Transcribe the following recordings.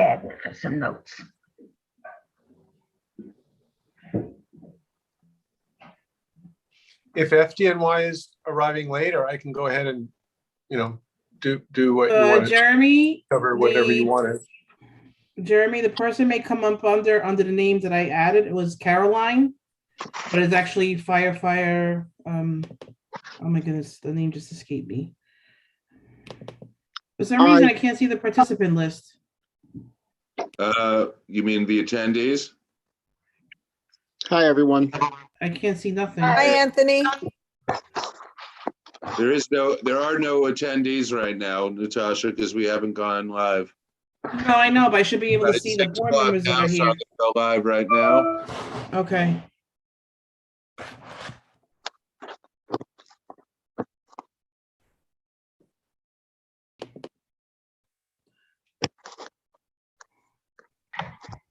pad with some notes. If FDNY is arriving later, I can go ahead and, do what you want to Jeremy, cover, whatever you wanted. Jeremy, the person may come up under the name that I added. It was Caroline, but it's actually firefighter. Oh my goodness, the name just escaped me. For some reason, I can't see the participant list. You mean the attendees? Hi, everyone. I can't see nothing. Hi, Anthony. There are no attendees right now, Natasha, because we haven't gone live. No, I know, but I should be able But to it's see the 6 board o'clock members that now, are so here. I'm gonna go live right now. Okay.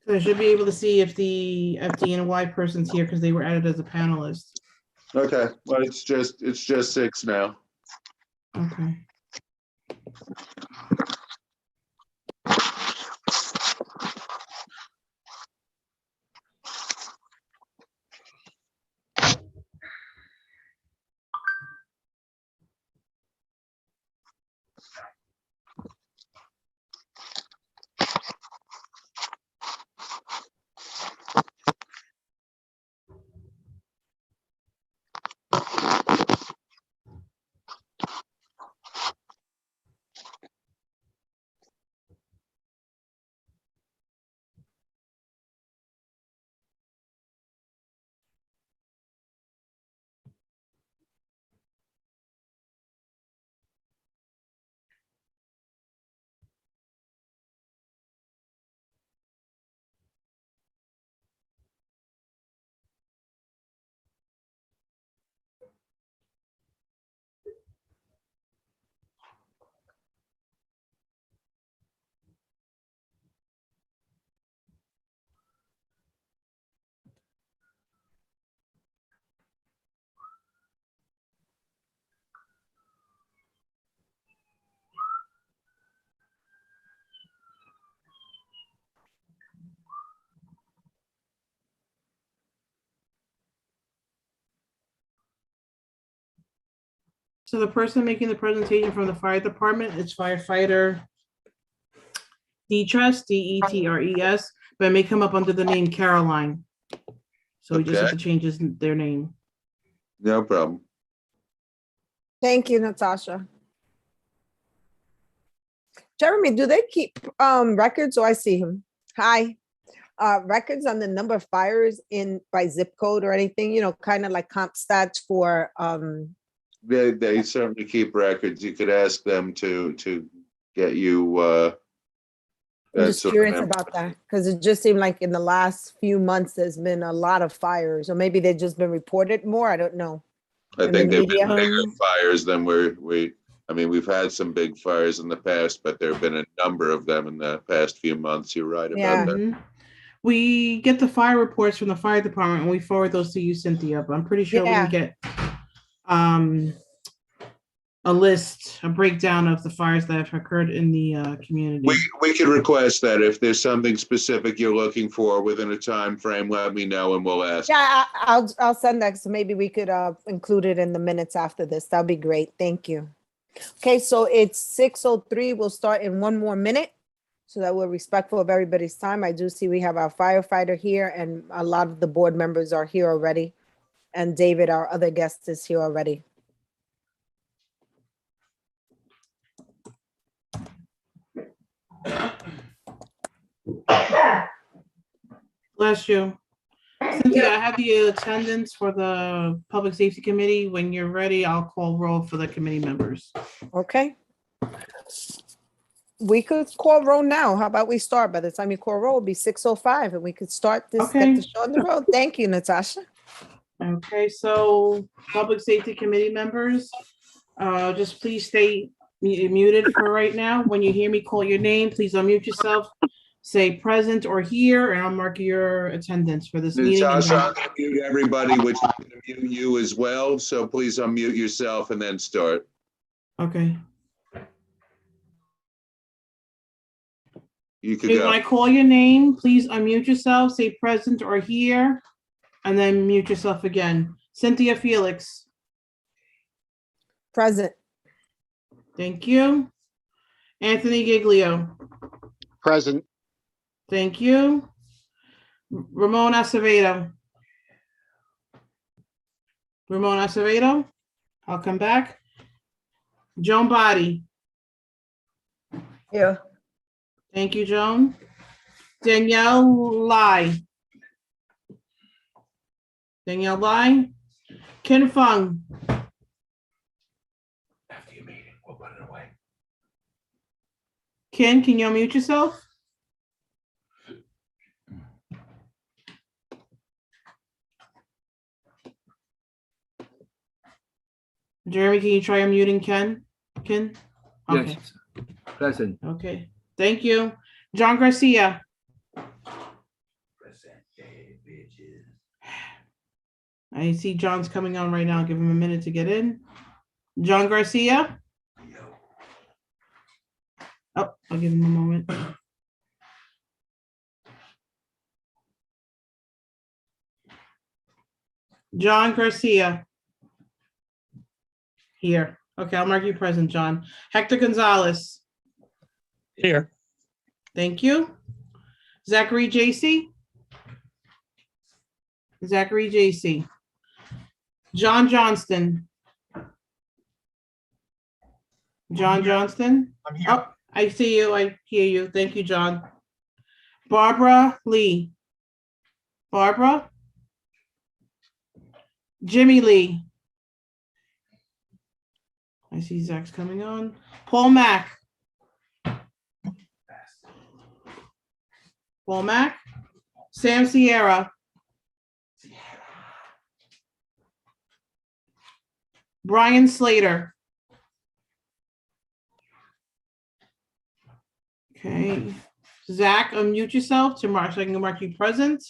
So I should be able to see if the FDNY person's here because they were added as a panelist. Okay, well, it's just 6 now. Okay. So the person making the presentation from the fire department is firefighter Detres, D-E-T-R-E-S, but it may come up under the name Caroline. So we just have to change their name. No problem. Thank you, Natasha. Jeremy, do they keep records? Oh, I see him. Hi. Records on the number of fires by zip code or anything, kind of like comp stats for They certainly keep records. You could ask them to get you. I'm just curious about that because it just seemed like in the last few months there's been a lot of fires, or maybe they've just been reported more. I don't know. I think they've been bigger fires than we've had some big fires in the past, but there have been a number of them in the past few months. You're right about that. We get the fire reports from the fire department and we forward those to you, Cynthia, but I'm pretty sure we can get a breakdown of the fires that have occurred in the community. We could request that if there's something specific you're looking for within a time frame, let me know and we'll ask. Yeah, I'll send that. So maybe we could include it in the minutes after this. That'd be great. Thank you. Okay, so it's 6:03. We'll start in 1 more minute so that we're respectful of everybody's time. I do see we have our firefighter here and a lot of the board members are here already. And David, our other guest, is here already. Bless you. Cynthia, I have the attendance for the Public Safety Committee. When you're ready, I'll call roll for the committee members. Okay. We could call roll now. How about we start? By the time you call roll, it'll be 6:05 and we could start this, get the show on the road. Thank you, Natasha. Okay, so Public Safety Committee members, just please stay muted for right now. When you hear me call your name, please unmute yourself, say present or here, and I'll mark your attendance for this meeting. Natasha, I'm going to mute everybody, which is going to mute you as well. So please unmute yourself and then start. Okay. You could Okay, when I go. call your name, please unmute yourself, say present or here, and then mute yourself again. Cynthia Felix, Present. thank you. Anthony Giglio, Present. thank you. Ramon Acevedo. Ramon Acevedo, I'll come back. Joan Body, Yeah. thank you, Joan. Danielle Lai. Danielle Lai. Ken Fung, After your meeting, we'll put it away. Ken, can you unmute yourself? Jeremy, can you try unmuting Ken? Ken? Okay, Yes, present. okay, thank you. John Garcia, I see John's coming on right now. Give him a minute to get in. John Garcia? Oh, I'll give him a moment. John Garcia. Here. Okay, I'll mark you present, John. Hector Gonzalez. Here. Thank you. Zachary J.C. Zachary J.C. John Johnston. John Johnston. I'm here. Oh, I see you. I hear you. Thank you, John. Barbara Lee. Barbara. Jimmy Lee. I see Zach's coming on. Paul Mack. Paul Mack. Sam Sierra. Brian Slater. Okay. Zach, unmute yourself to mark, so I can mark you present.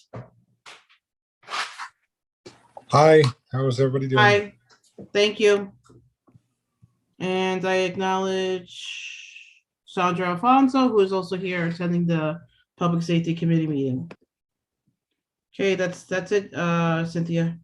Hi, how is everybody doing? Hi, thank you. And I acknowledge Sandra Alfonso, who is also here attending the Public Safety Committee meeting. Okay, that's it, Cynthia.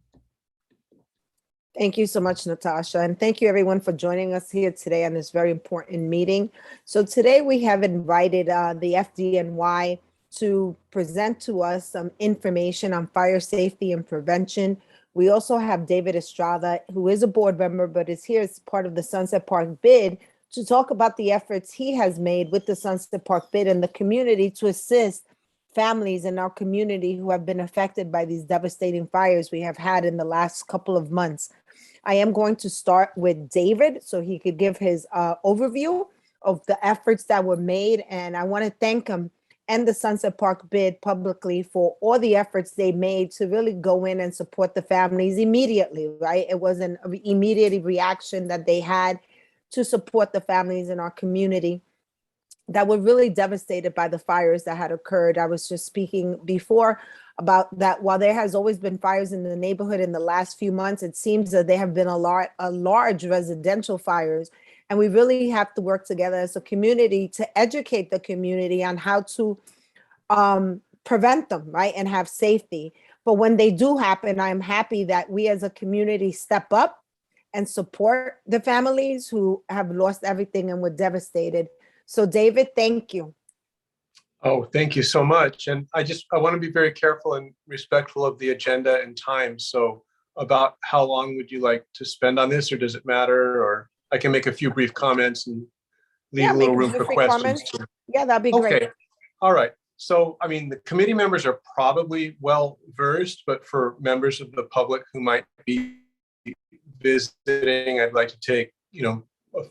Thank you so much, Natasha, and thank you everyone for joining us here today on this very important meeting. So today we have invited the FDNY to present to us some information on fire safety and prevention. We also have David Estrada, who is a board member, but is here as part of the Sunset Park bid to talk about the efforts he has made with the Sunset Park bid and the community to assist families in our community who have been affected by these devastating fires we have had in the last couple of months. I am going to start with David so he could give his overview of the efforts that were made. And I want to thank him and the Sunset Park bid publicly for all the efforts they made to really go in and support the families immediately, right? It was an immediate reaction that they had to support the families in our community that were really devastated by the fires that had occurred. I was just speaking before about that. While there has always been fires in the neighborhood in the last few months, it seems that there have been a large residential fires. And we really have to work together as a community to educate the community on how to prevent them, right? And have safety. But when they do happen, I'm happy that we as a community step up and support the families who have lost everything and were devastated. So David, thank you. Oh, thank you so much. And I want to be very careful and respectful of the agenda and time. So about how long would you like to spend on this, or does it matter? Or I can make a few brief comments and leave a make little a room few for free questions. comments. Yeah, that'd be great. Okay, all right. So, I mean, the committee members are probably well versed, but for members of the public who might be visiting, I'd like to take,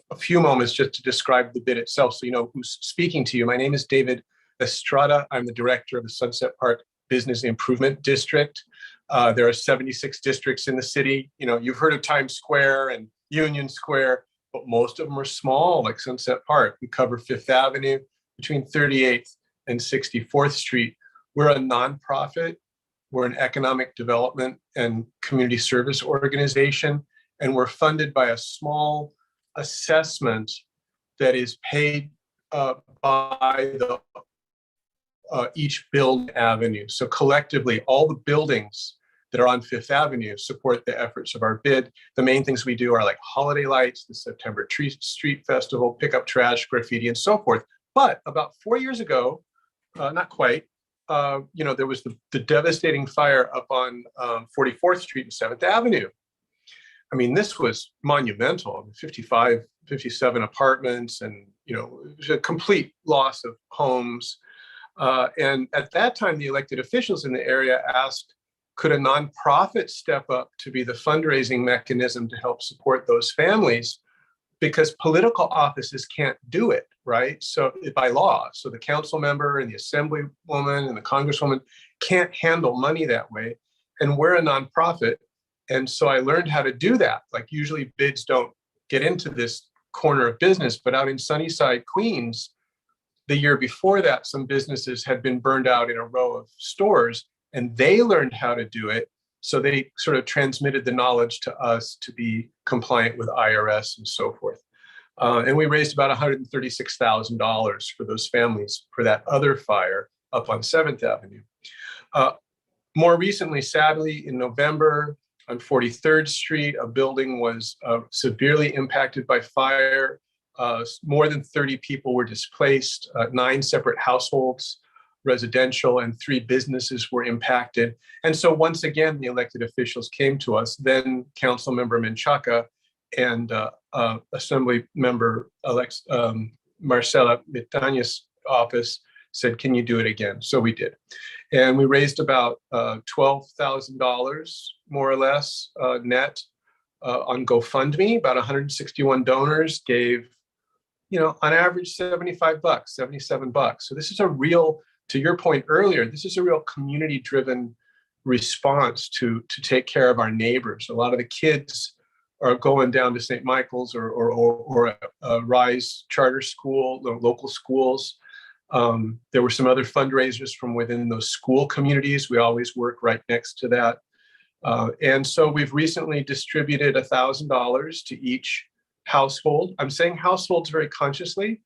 a few moments just to describe the bid itself so you know who's speaking to you. My name is David Estrada. I'm the director of the Sunset Park Business Improvement District. There are 76 districts in the city. You've heard of Times Square and Union Square, but most of them are small, like Sunset Park. We cover Fifth Avenue between 38th and 64th Street. We're a nonprofit. We're an economic development and community service organization, and we're funded by a small assessment that is paid by the each build avenue. So collectively, all the buildings that are on Fifth Avenue support the efforts of our bid. The main things we do are like holiday lights, the September Street Festival, pick up trash, graffiti, and so forth. But about 4 years ago, not quite, there was the devastating fire up on 44th Street and 7th Avenue. I mean, this was monumental. 55, 57 apartments, and it was a complete loss of homes. And at that time, the elected officials in the area asked, could a nonprofit step up to be the fundraising mechanism to help support those families? Because political offices can't do it, right? So by law, so the council member and the assemblywoman and the congresswoman can't handle money that way. And we're a nonprofit. And so I learned how to do that. Like usually bids don't get into this corner of business, but out in Sunnyside, Queens, the year before that, some businesses had been burned out in a row of stores, and they learned how to do it. So they sort of transmitted the knowledge to us to be compliant with IRS and so forth. And we raised about $136,000 for those families for that other fire up on 7th Avenue. More recently, sadly, in November on 43rd Street, a building was severely impacted by fire. More than 30 people were displaced, 9 separate households, residential, and 3 businesses were impacted. And so once again, the elected officials came to us, then Council Member Menchaca and Assembly Member Marcela Mitaña's office said, can you do it again? So we did. And we raised about $12,000, more or less, net on GoFundMe. About 161 donors gave, on average, $75, $77. So this is a real, to your point earlier, this is a real community-driven response to take care of our neighbors. A lot of the kids are going down to St. Michael's or a Rise charter school, the local schools. There were some other fundraisers from within those school communities. We always work right next to that. And so we've recently distributed $1,000 to each household. I'm saying households very consciously.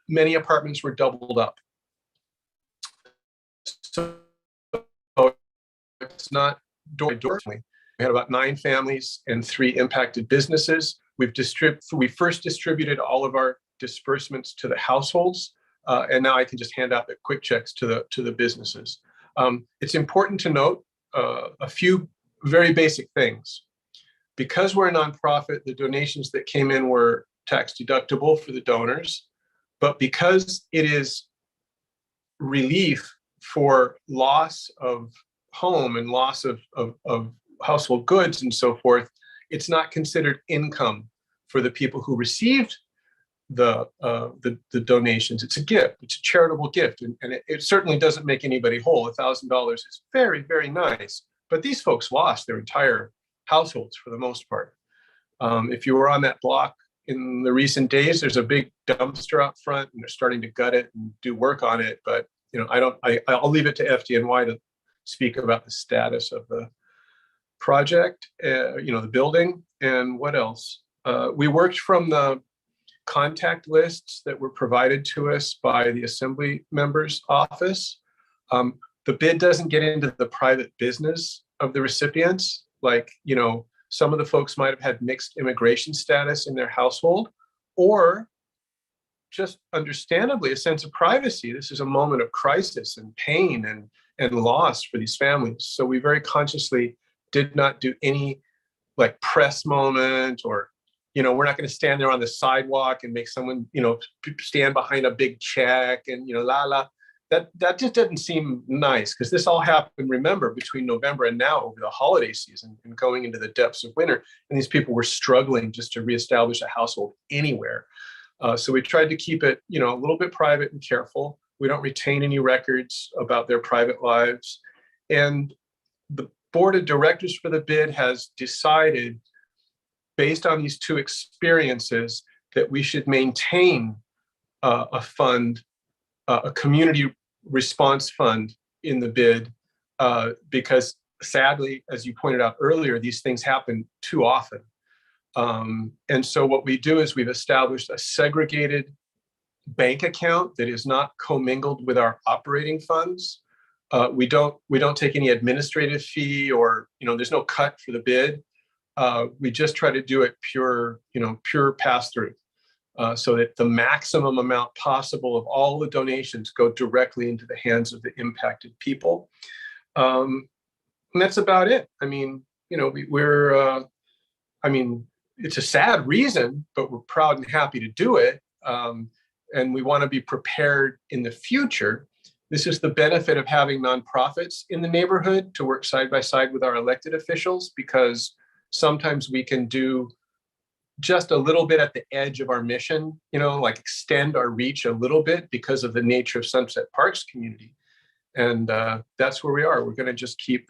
Many apartments were doubled up. So it's not door to door. We had about 9 families and 3 impacted businesses. We first distributed all of our disbursements to the households, and now I can just hand out the quick checks to the businesses. It's important to note a few very basic things. Because we're a nonprofit, the donations that came in were tax deductible for the donors, but because it is relief for loss of home and loss of household goods and so forth, it's not considered income for the people who received the donations. It's a gift. It's a charitable gift, and it certainly doesn't make anybody whole. $1,000 is very, very nice, but these folks lost their entire households for the most part. If you were on that block in the recent days, there's a big dumpster out front, and they're starting to gut it and do work on it. But I'll leave it to FDNY to speak about the status of the project, the building, and what else. We worked from the contact lists that were provided to us by the Assembly member's office. The bid doesn't get into the private business of the recipients. Like, some of the folks might have had mixed immigration status in their household, or just understandably a sense of privacy. This is a moment of crisis and pain and loss for these families. So we very consciously did not do any like press moment, or, we're not going to stand there on the sidewalk and make someone, stand behind a big check and, that just doesn't seem nice, because this all happened, remember, between November and now over the holiday season and going into the depths of winter. And these people were struggling just to reestablish a household anywhere. So we tried to keep it, a little bit private and careful. We don't retain any records about their private lives. And the board of directors for the bid has decided, based on these 2 experiences, that we should maintain a fund, a community response fund in the bid, because sadly, as you pointed out earlier, these things happen too often. And so what we do is we've established a segregated bank account that is not commingled with our operating funds. We don't take any administrative fee, or, there's no cut for the bid. We just try to do it pure pass through, so that the maximum amount possible of all the donations go directly into the hands of the impacted people. And that's about it. I mean, it's a sad reason, but we're proud and happy to do it. And we want to be prepared in the future. This is the benefit of having nonprofits in the neighborhood to work side by side with our elected officials, because sometimes we can do just a little bit at the edge of our mission, like extend our reach a little bit because of the nature of Sunset Parks community. And that's where we are. We're going to just keep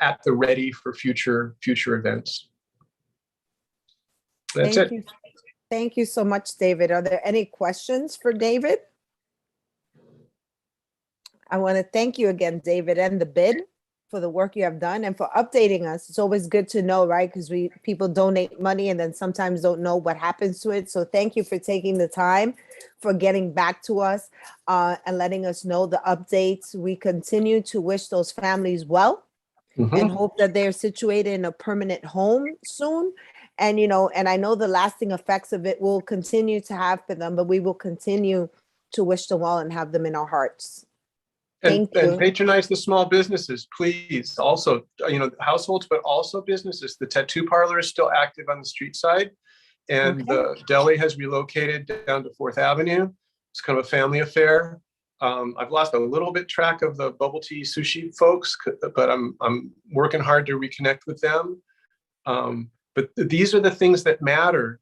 at the ready for future events. That's it. Thank you so much, David. Are there any questions for David? I want to thank you again, David, and the bid for the work you have done and for updating us. It's always good to know, right? Because people donate money and then sometimes don't know what happens to it. So thank you for taking the time, for getting back to us and letting us know the updates. We continue to wish those families well and hope that they're situated in a permanent home soon. And, and I know the lasting effects of it will continue to have for them, but we will continue to wish them well and have them in our hearts. And patronize the small businesses, please. Also, households, but also businesses. The tattoo parlor is still active on the street side, and the deli has relocated down to 4th Avenue. It's kind of a family affair. I've lost a little bit track of the bubble tea sushi folks, but I'm working hard to reconnect with them. But these are the things that matter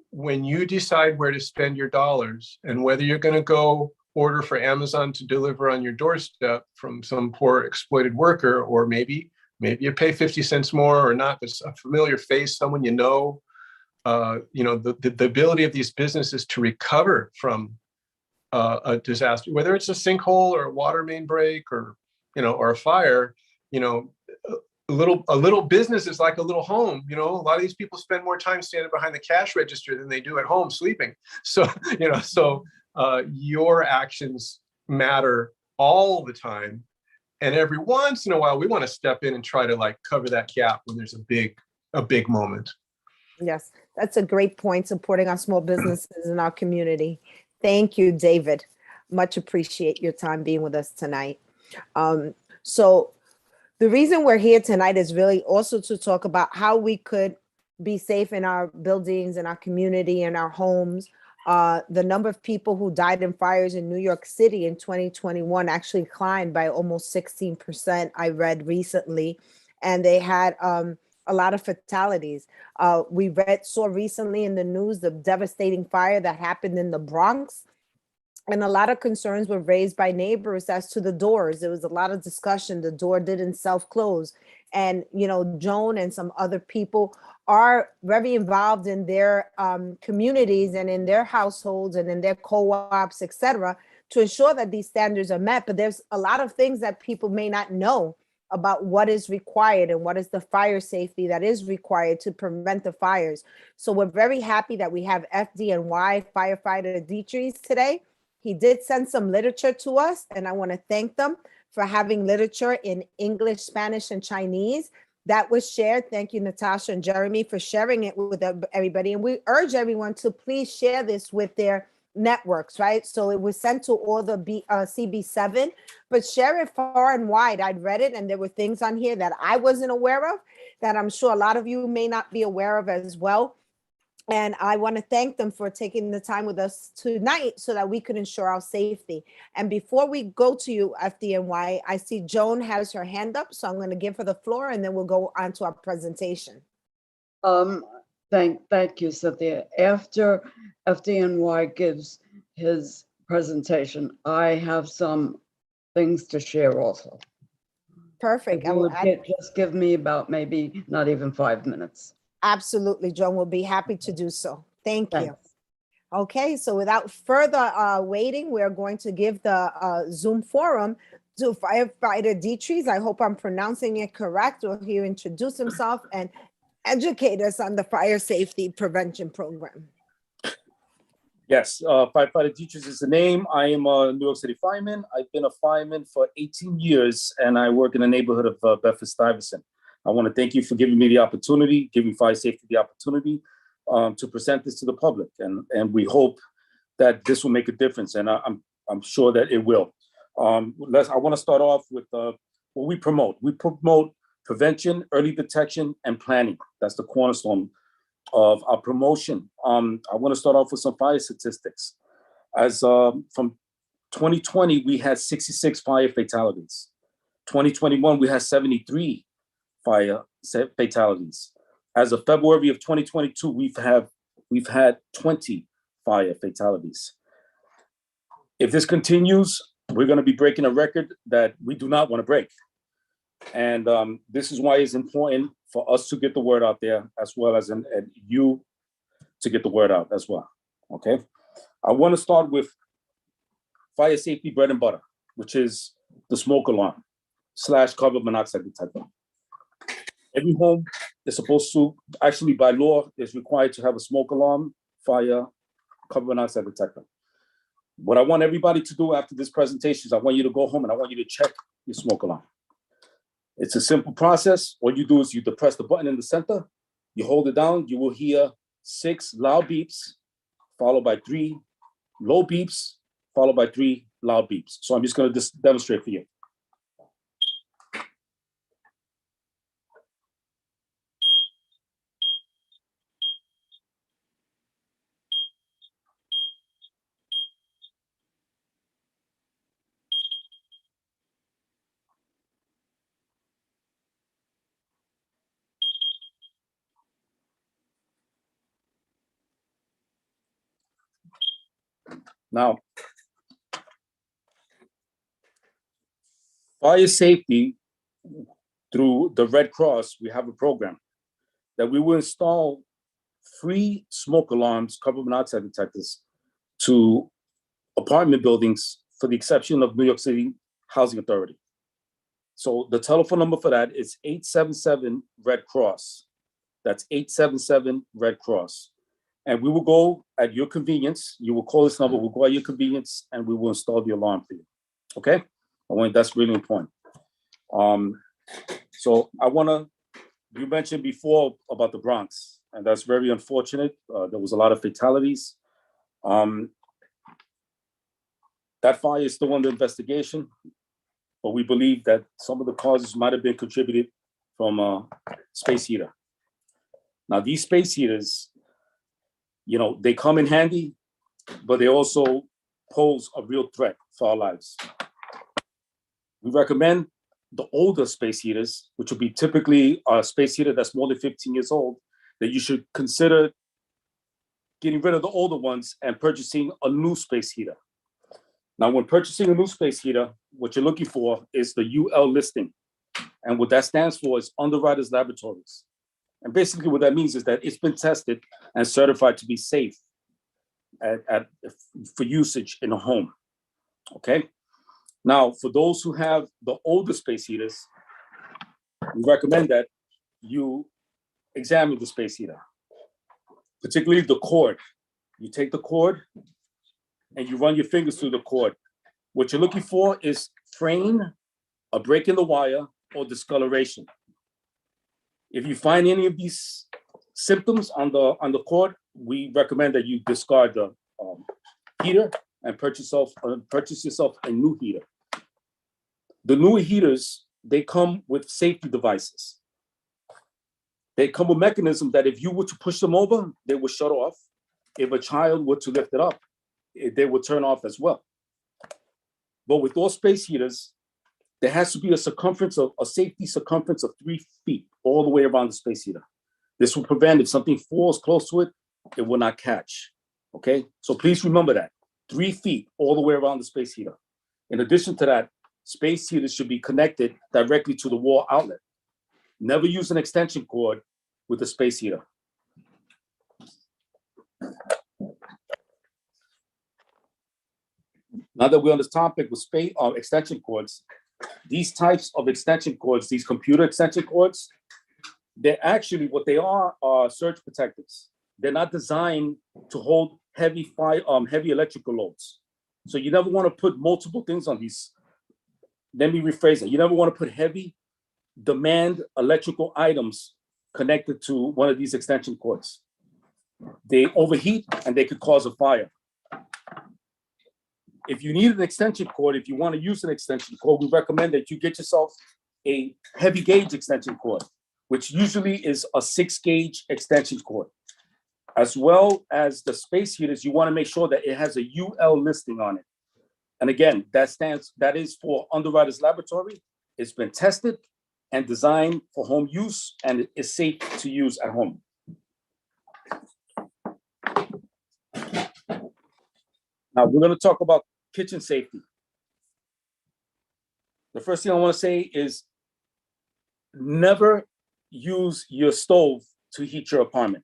when you decide where to spend your dollars, and whether you're going to go order for Amazon to deliver on your doorstep from some poor exploited worker, or maybe you pay 50 cents more or not, but a familiar face, someone the ability of these businesses to recover from a disaster, whether it's a sinkhole or a water main break or a fire, a little business is like a little home. A lot of these people spend more time standing behind the cash register than they do at home sleeping. So, your actions matter all the time. And every once in a while, we want to step in and try to cover that gap when there's a big moment. Yes, that's a great point, supporting our small businesses in our community. Thank you, David. Much appreciate your time being with us tonight. So the reason we're here tonight is really also to talk about how we could be safe in our buildings, in our community, in our homes. The number of people who died in fires in New York City in 2021 actually climbed by almost 16%, I read recently, and they had a lot of fatalities. We saw recently in the news the devastating fire that happened in the Bronx. And a lot of concerns were raised by neighbors as to the doors. There was a lot of discussion. The door didn't self-close. And, Joan and some other people are very involved in their communities and in their households and in their co-ops, et cetera, to ensure that these standards are met. But there's a lot of things that people may not know about what is required and what is the fire safety that is required to prevent the fires. So we're very happy that we have FDNY firefighter Dietrich today. He did send some literature to us, and I want to thank them for having literature in English, Spanish, and Chinese that was shared. Thank you, Natasha and Jeremy, for sharing it with everybody. And we urge everyone to please share this with their networks, right? So it was sent to all the CB7, but share it far and wide. I'd read it, and there were things on here that I wasn't aware of that I'm sure a lot of you may not be aware of as well. And I want to thank them for taking the time with us tonight so that we could ensure our safety. And before we go to you, FDNY, I see Joan has her hand up, so I'm going to give her the floor, and then we'll go on to our presentation. Thank you, Cynthia. After FDNY gives his presentation, I have some things to share also. Perfect. If you would just give me about maybe not even 5 minutes. Absolutely, Joan, we'll be happy to do so. Thank you. Okay, so without further waiting, we're going to give the Zoom forum to firefighter Dietrich. I hope I'm pronouncing it correct, or he'll introduce himself and educate us on the fire safety prevention program. Yes, firefighter Dietrich is the name. I am a New York City fireman. I've been a fireman for 18 years, and I work in the neighborhood of Bedford-Stuyvesant. I want to thank you for giving me the opportunity, giving Fire Safety the opportunity to present this to the public, and we hope that this will make a difference, and I'm sure that it will. I want to start off with what we promote. We promote prevention, early detection, and planning. That's the cornerstone of our promotion. I want to start off with some fire statistics. As from 2020, we had 66 fire fatalities. 2021, we had 73 fire fatalities. As of February of 2022, we've had 20 fire fatalities. If this continues, we're going to be breaking a record that we do not want to break. And this is why it's important for us to get the word out there, as well as and you to get the word out as well. Okay. I want to start with fire safety bread and butter, which is the smoke alarm / carbon monoxide detector. Every home is supposed to, actually by law, is required to have a smoke alarm, fire, carbon monoxide detector. What I want everybody to do after this presentation is I want you to go home and I want you to check your smoke alarm. It's a simple process. All you do is you depress the button in the center, you hold it down, you will hear 6 loud beeps, followed by 3 low beeps, followed by 3 loud beeps. So I'm just going to demonstrate for you. Now, fire safety, through the Red Cross, we have a program that we will install free smoke alarms, carbon monoxide detectors to apartment buildings for the exception of New York City Housing Authority. So the telephone number for that is 877 Red Cross. That's 877 Red Cross. And we will go at your convenience. You will call this number, we'll go at your convenience, and we will install the alarm for you. Okay? That's really important. So you mentioned before about the Bronx, and that's very unfortunate. There was a lot of fatalities. That fire is still under investigation, but we believe that some of the causes might have been contributed from a space heater. Now, these space heaters, they come in handy, but they also pose a real threat for our lives. We recommend the older space heaters, which would be typically a space heater that's more than 15 years old, that you should consider getting rid of the older ones and purchasing a new space heater. Now, when purchasing a new space heater, what you're looking for is the UL listing. And what that stands for is Underwriters Laboratories. And basically what that means is that it's been tested and certified to be safe for usage in a home, okay? Now, for those who have the older space heaters, we recommend that you examine the space heater, particularly the cord. You take the cord and you run your fingers through the cord. What you're looking for is fraying, a break in the wire, or discoloration. If you find any of these symptoms on the cord, we recommend that you discard the heater and purchase yourself a new heater. The newer heaters, they come with safety devices. They come with mechanisms that if you were to push them over, they will shut off. If a child were to lift it up, they will turn off as well. But with those space heaters, there has to be a safety circumference of 3 feet all the way around the space heater. This will prevent, if something falls close to it, it will not catch, okay? So please remember that, 3 feet all the way around the space heater. In addition to that, space heaters should be connected directly to the wall outlet. Never use an extension cord with a space heater. Now that we're on this topic with extension cords, these types of extension cords, these computer extension cords, they're actually, what they are surge protectors. they're not designed to hold heavy heavy electrical loads. So you never want to put multiple things on these. Let me rephrase it. You never want to put heavy demand electrical items connected to one of these extension cords. They overheat and they could cause a fire. If you need an extension cord, if you want to use an extension cord, we recommend that you get yourself a heavy gauge extension cord, which usually is a 6-gauge extension cord. As well as the space heaters, you want to make sure that it has a UL listing on it. And again, that is for Underwriters Laboratory. It's been tested and designed for home use, and it is safe to use at home. Now we're going to talk about kitchen safety. The first thing I want to say is never use your stove to heat your apartment.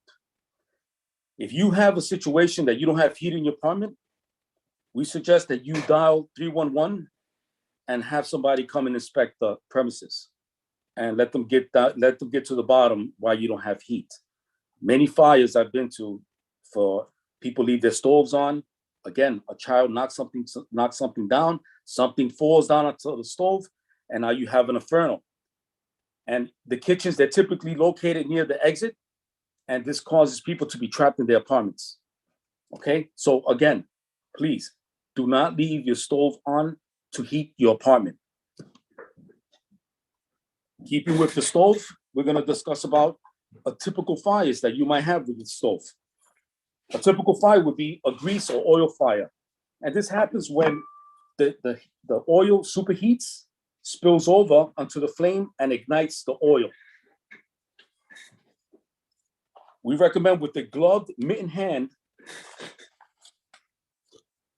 If you have a situation that you don't have heat in your apartment, we suggest that you dial 311 and have somebody come and inspect the premises and let them get to the bottom why you don't have heat. Many fires I've been to for people leave their stoves on. Again, a child knocks something down, something falls down onto the stove, and now you have an inferno. And the kitchens, they're typically located near the exit, and this causes people to be trapped in their apartments. Okay, so again, please do not leave your stove on to heat your apartment. Keeping with the stove, we're going to discuss about a typical fires that you might have with the stove. A typical fire would be a grease or oil fire. And this happens when the oil superheats, spills over onto the flame, and ignites the oil. We recommend with the gloved mitten hand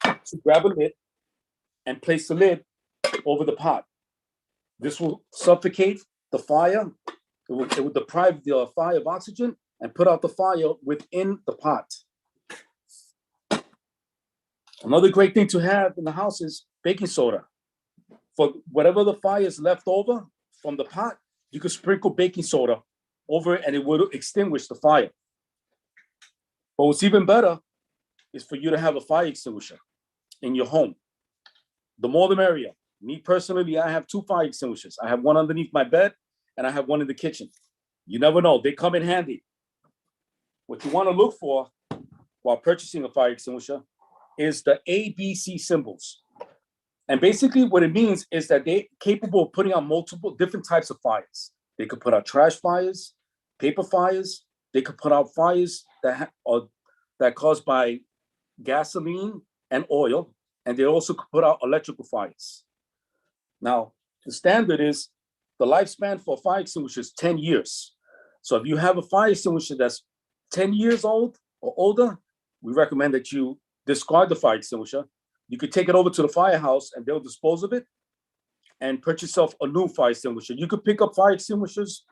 to grab a lid and place the lid over the pot. This will suffocate the fire. It will deprive the fire of oxygen and put out the fire within the pot. Another great thing to have in the house is baking soda. For whatever the fire is left over from the pot, you could sprinkle baking soda over it and it will extinguish the fire. But what's even better is for you to have a fire extinguisher in your home. The more the merrier. Me personally, I have 2 fire extinguishers. I have one underneath my bed and I have one in the kitchen. You never know, they come in handy. What you want to look for while purchasing a fire extinguisher is the ABC symbols. And basically what it means is that they're capable of putting out multiple different types of fires. They could put out trash fires, paper fires. They could put out fires that are caused by gasoline and oil. And they also could put out electrical fires. Now, the standard is the lifespan for a fire extinguisher is 10 years. So if you have a fire extinguisher that's 10 years old or older, we recommend that you discard the fire extinguisher. You could take it over to the firehouse and they'll dispose of it and purchase yourself a new fire extinguisher. You could pick up fire extinguishers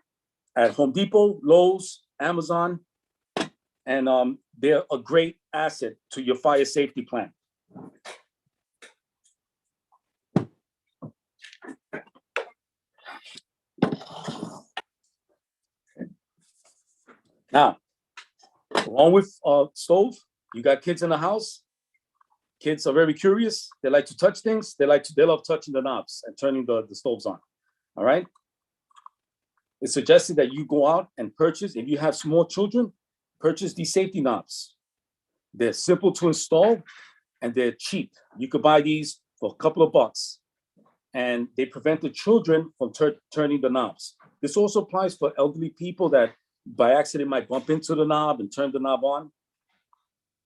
at Home Depot, Lowe's, Amazon, and they're a great asset to your fire safety plan. Now, along with stove, you got kids in the house. Kids are very curious. They like to touch things. They love touching the knobs and turning the stoves on. All right. It's suggested that you go out and purchase, if you have small children, purchase these safety knobs. They're simple to install and they're cheap. You could buy these for a couple of bucks and they prevent the children from turning the knobs. This also applies for elderly people that by accident might bump into the knob and turn the knob on.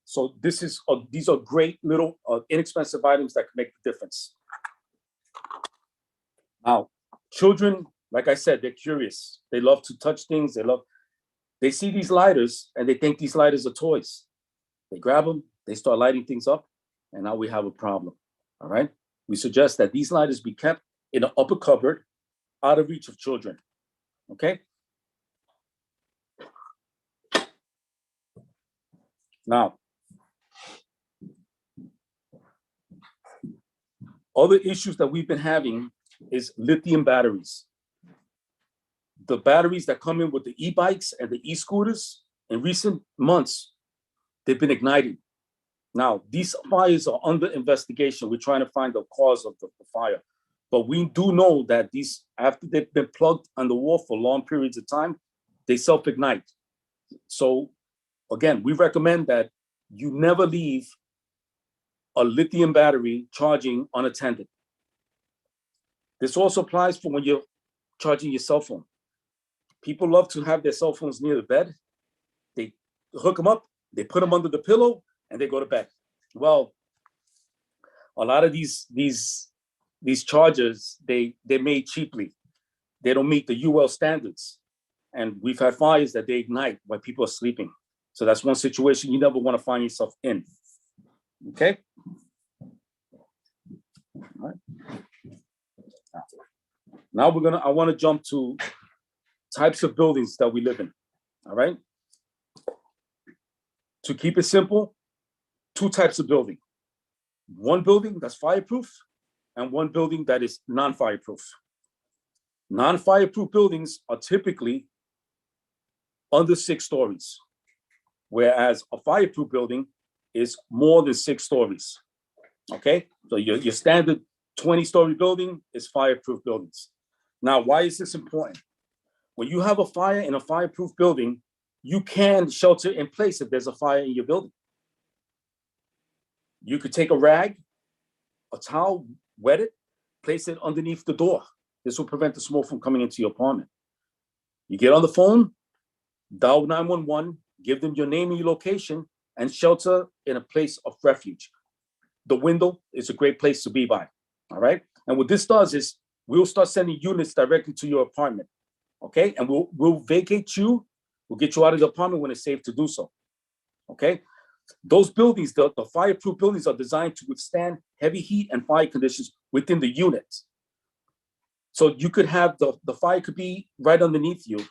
So these are great little inexpensive items that can make the difference. Now, children, like I said, they're curious. They love to touch things. They see these lighters and they think these lighters are toys. They grab them, they start lighting things up, and now we have a problem. All right. We suggest that these lighters be kept in an upper cupboard, out of reach of children. Okay. Now, other issues that we've been having is lithium batteries. The batteries that come in with the e-bikes and the e-scooters, in recent months, they've been igniting. Now, these fires are under investigation. We're trying to find the cause of the fire. But we do know that these, after they've been plugged on the wall for long periods of time, they self-ignite. So again, we recommend that you never leave a lithium battery charging unattended. This also applies for when you're charging your cell phone. People love to have their cell phones near the bed. They hook them up, they put them under the pillow, and they go to bed. Well, a lot of these chargers, they're made cheaply. They don't meet the UL standards. And we've had fires that they ignite while people are sleeping. So that's one situation you never want to find yourself in. Okay? All right. Now I want to jump to types of buildings that we live in. All right? To keep it simple, 2 types of building. One building that's fireproof and one building that is non-fireproof. Non-fireproof buildings are typically under 6 stories, whereas a fireproof building is more than 6 stories. Okay, so your standard 20-story building is fireproof buildings. Now, why is this important? When you have a fire in a fireproof building, you can shelter in place if there's a fire in your building. You could take a rag, a towel, wet it, place it underneath the door. This will prevent the smoke from coming into your apartment. You get on the phone, dial 911, give them your name and your location, and shelter in a place of refuge. The window is a great place to be by, all right? And what this does is we'll start sending units directly to your apartment, okay? And we'll vacate you, we'll get you out of the apartment when it's safe to do so, okay? Those buildings, the fireproof buildings, are designed to withstand heavy heat and fire conditions within the unit. So you could have the fire could be right underneath you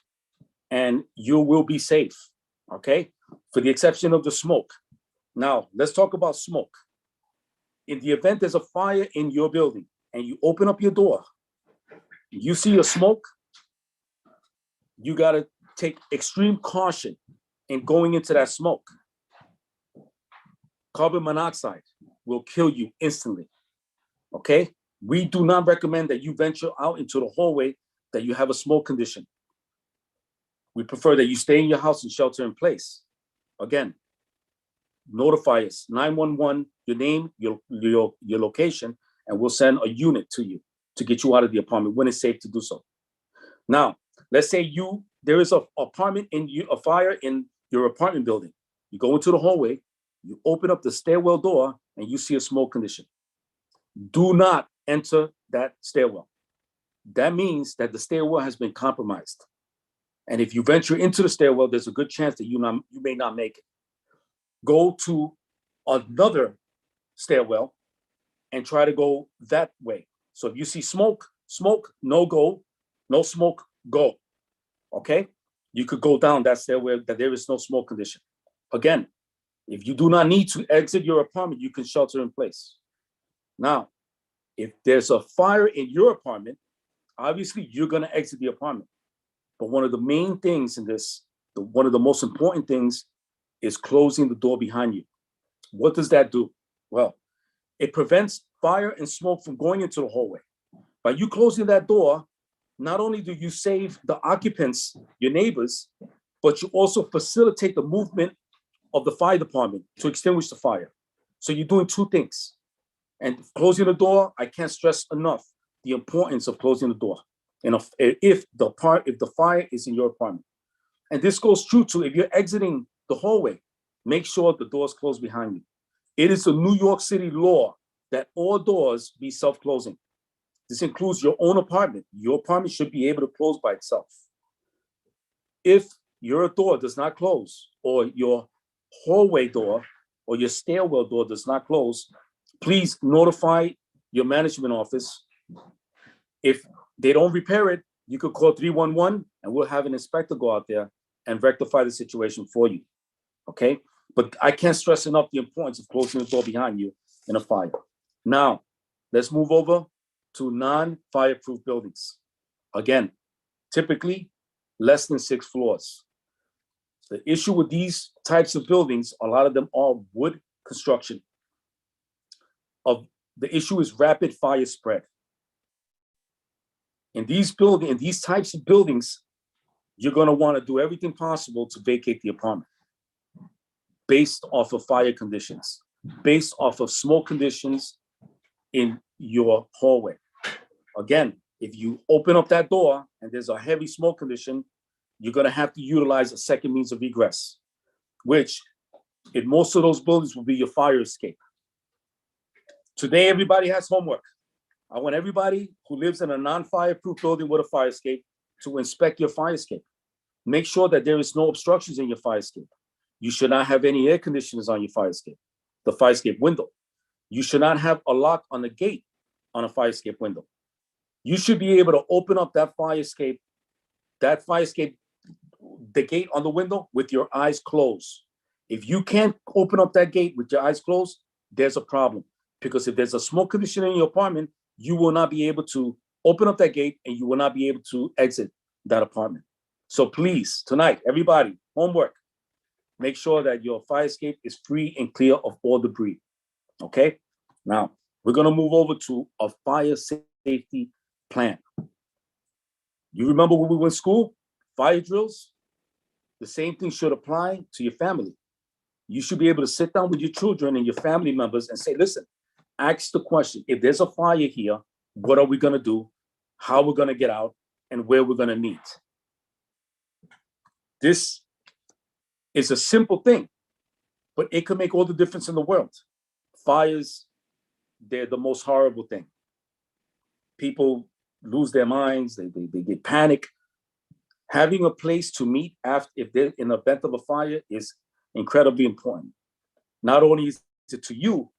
and you will be safe, okay? For the exception of the smoke. Now, let's talk about smoke. In the event there's a fire in your building and you open up your door, you see a smoke, you gotta take extreme caution in going into that smoke. Carbon monoxide will kill you instantly, okay? We do not recommend that you venture out into the hallway that you have a smoke condition. We prefer that you stay in your house and shelter in place. Again, notify us, 911, your name, your location, and we'll send a unit to you to get you out of the apartment when it's safe to do so. Now, let's say there is a fire in your apartment building. You go into the hallway, you open up the stairwell door, and you see a smoke condition. Do not enter that stairwell. That means that the stairwell has been compromised. And if you venture into the stairwell, there's a good chance that you may not make it. Go to another stairwell and try to go that way. So if you see smoke, no go, no smoke, go. Okay? You could go down that stairwell that there is no smoke condition. Again, if you do not need to exit your apartment, you can shelter in place. Now, if there's a fire in your apartment, obviously you're gonna exit the apartment. But one of the main things in this, one of the most important things is closing the door behind you. What does that do? Well, it prevents fire and smoke from going into the hallway. By you closing that door, not only do you save the occupants, your neighbors, but you also facilitate the movement of the fire department to extinguish the fire. So you're doing 2 things. And closing the door, I can't stress enough the importance of closing the door. And if the fire is in your apartment. And this goes true to if you're exiting the hallway, make sure the doors close behind you. It is a New York City law that all doors be self-closing. This includes your own apartment. Your apartment should be able to close by itself. If your door does not close, or your hallway door or your stairwell door does not close, please notify your management office. If they don't repair it, you could call 311 and we'll have an inspector go out there and rectify the situation for you, okay? But I can't stress enough the importance of closing the door behind you in a fire. Now, let's move over to non-fireproof buildings. Again, typically less than 6 floors. The issue with these types of buildings, a lot of them are wood construction. The issue is rapid fire spread. In these types of buildings, you're going to want to do everything possible to vacate the apartment based off of fire conditions, based off of smoke conditions in your hallway. Again, if you open up that door and there's a heavy smoke condition, you're going to have to utilize a second means of egress, which in most of those buildings will be your fire escape. Today, everybody has homework. I want everybody who lives in a non-fireproof building with a fire escape to inspect your fire escape. Make sure that there is no obstructions in your fire escape. You should not have any air conditioners on your fire escape, the fire escape window. You should not have a lock on the gate on a fire escape window. You should be able to open up that fire escape, the gate on the window with your eyes closed. If you can't open up that gate with your eyes closed, there's a problem. Because if there's a smoke condition in your apartment, you will not be able to open up that gate and you will not be able to exit that apartment. So please, tonight, everybody, homework, make sure that your fire escape is free and clear of all debris, okay? Now, we're gonna move over to a fire safety plan. You remember when we went to school, fire drills? The same thing should apply to your family. You should be able to sit down with your children and your family members and say, listen, ask the question, if there's a fire here, what are we gonna do? How we're gonna get out and where we're gonna meet. This is a simple thing, but it could make all the difference in the world. Fires, they're the most horrible thing. People lose their minds, they get panic. Having a place to meet after, if they're in the event of a fire, is incredibly important. Not only is it to you,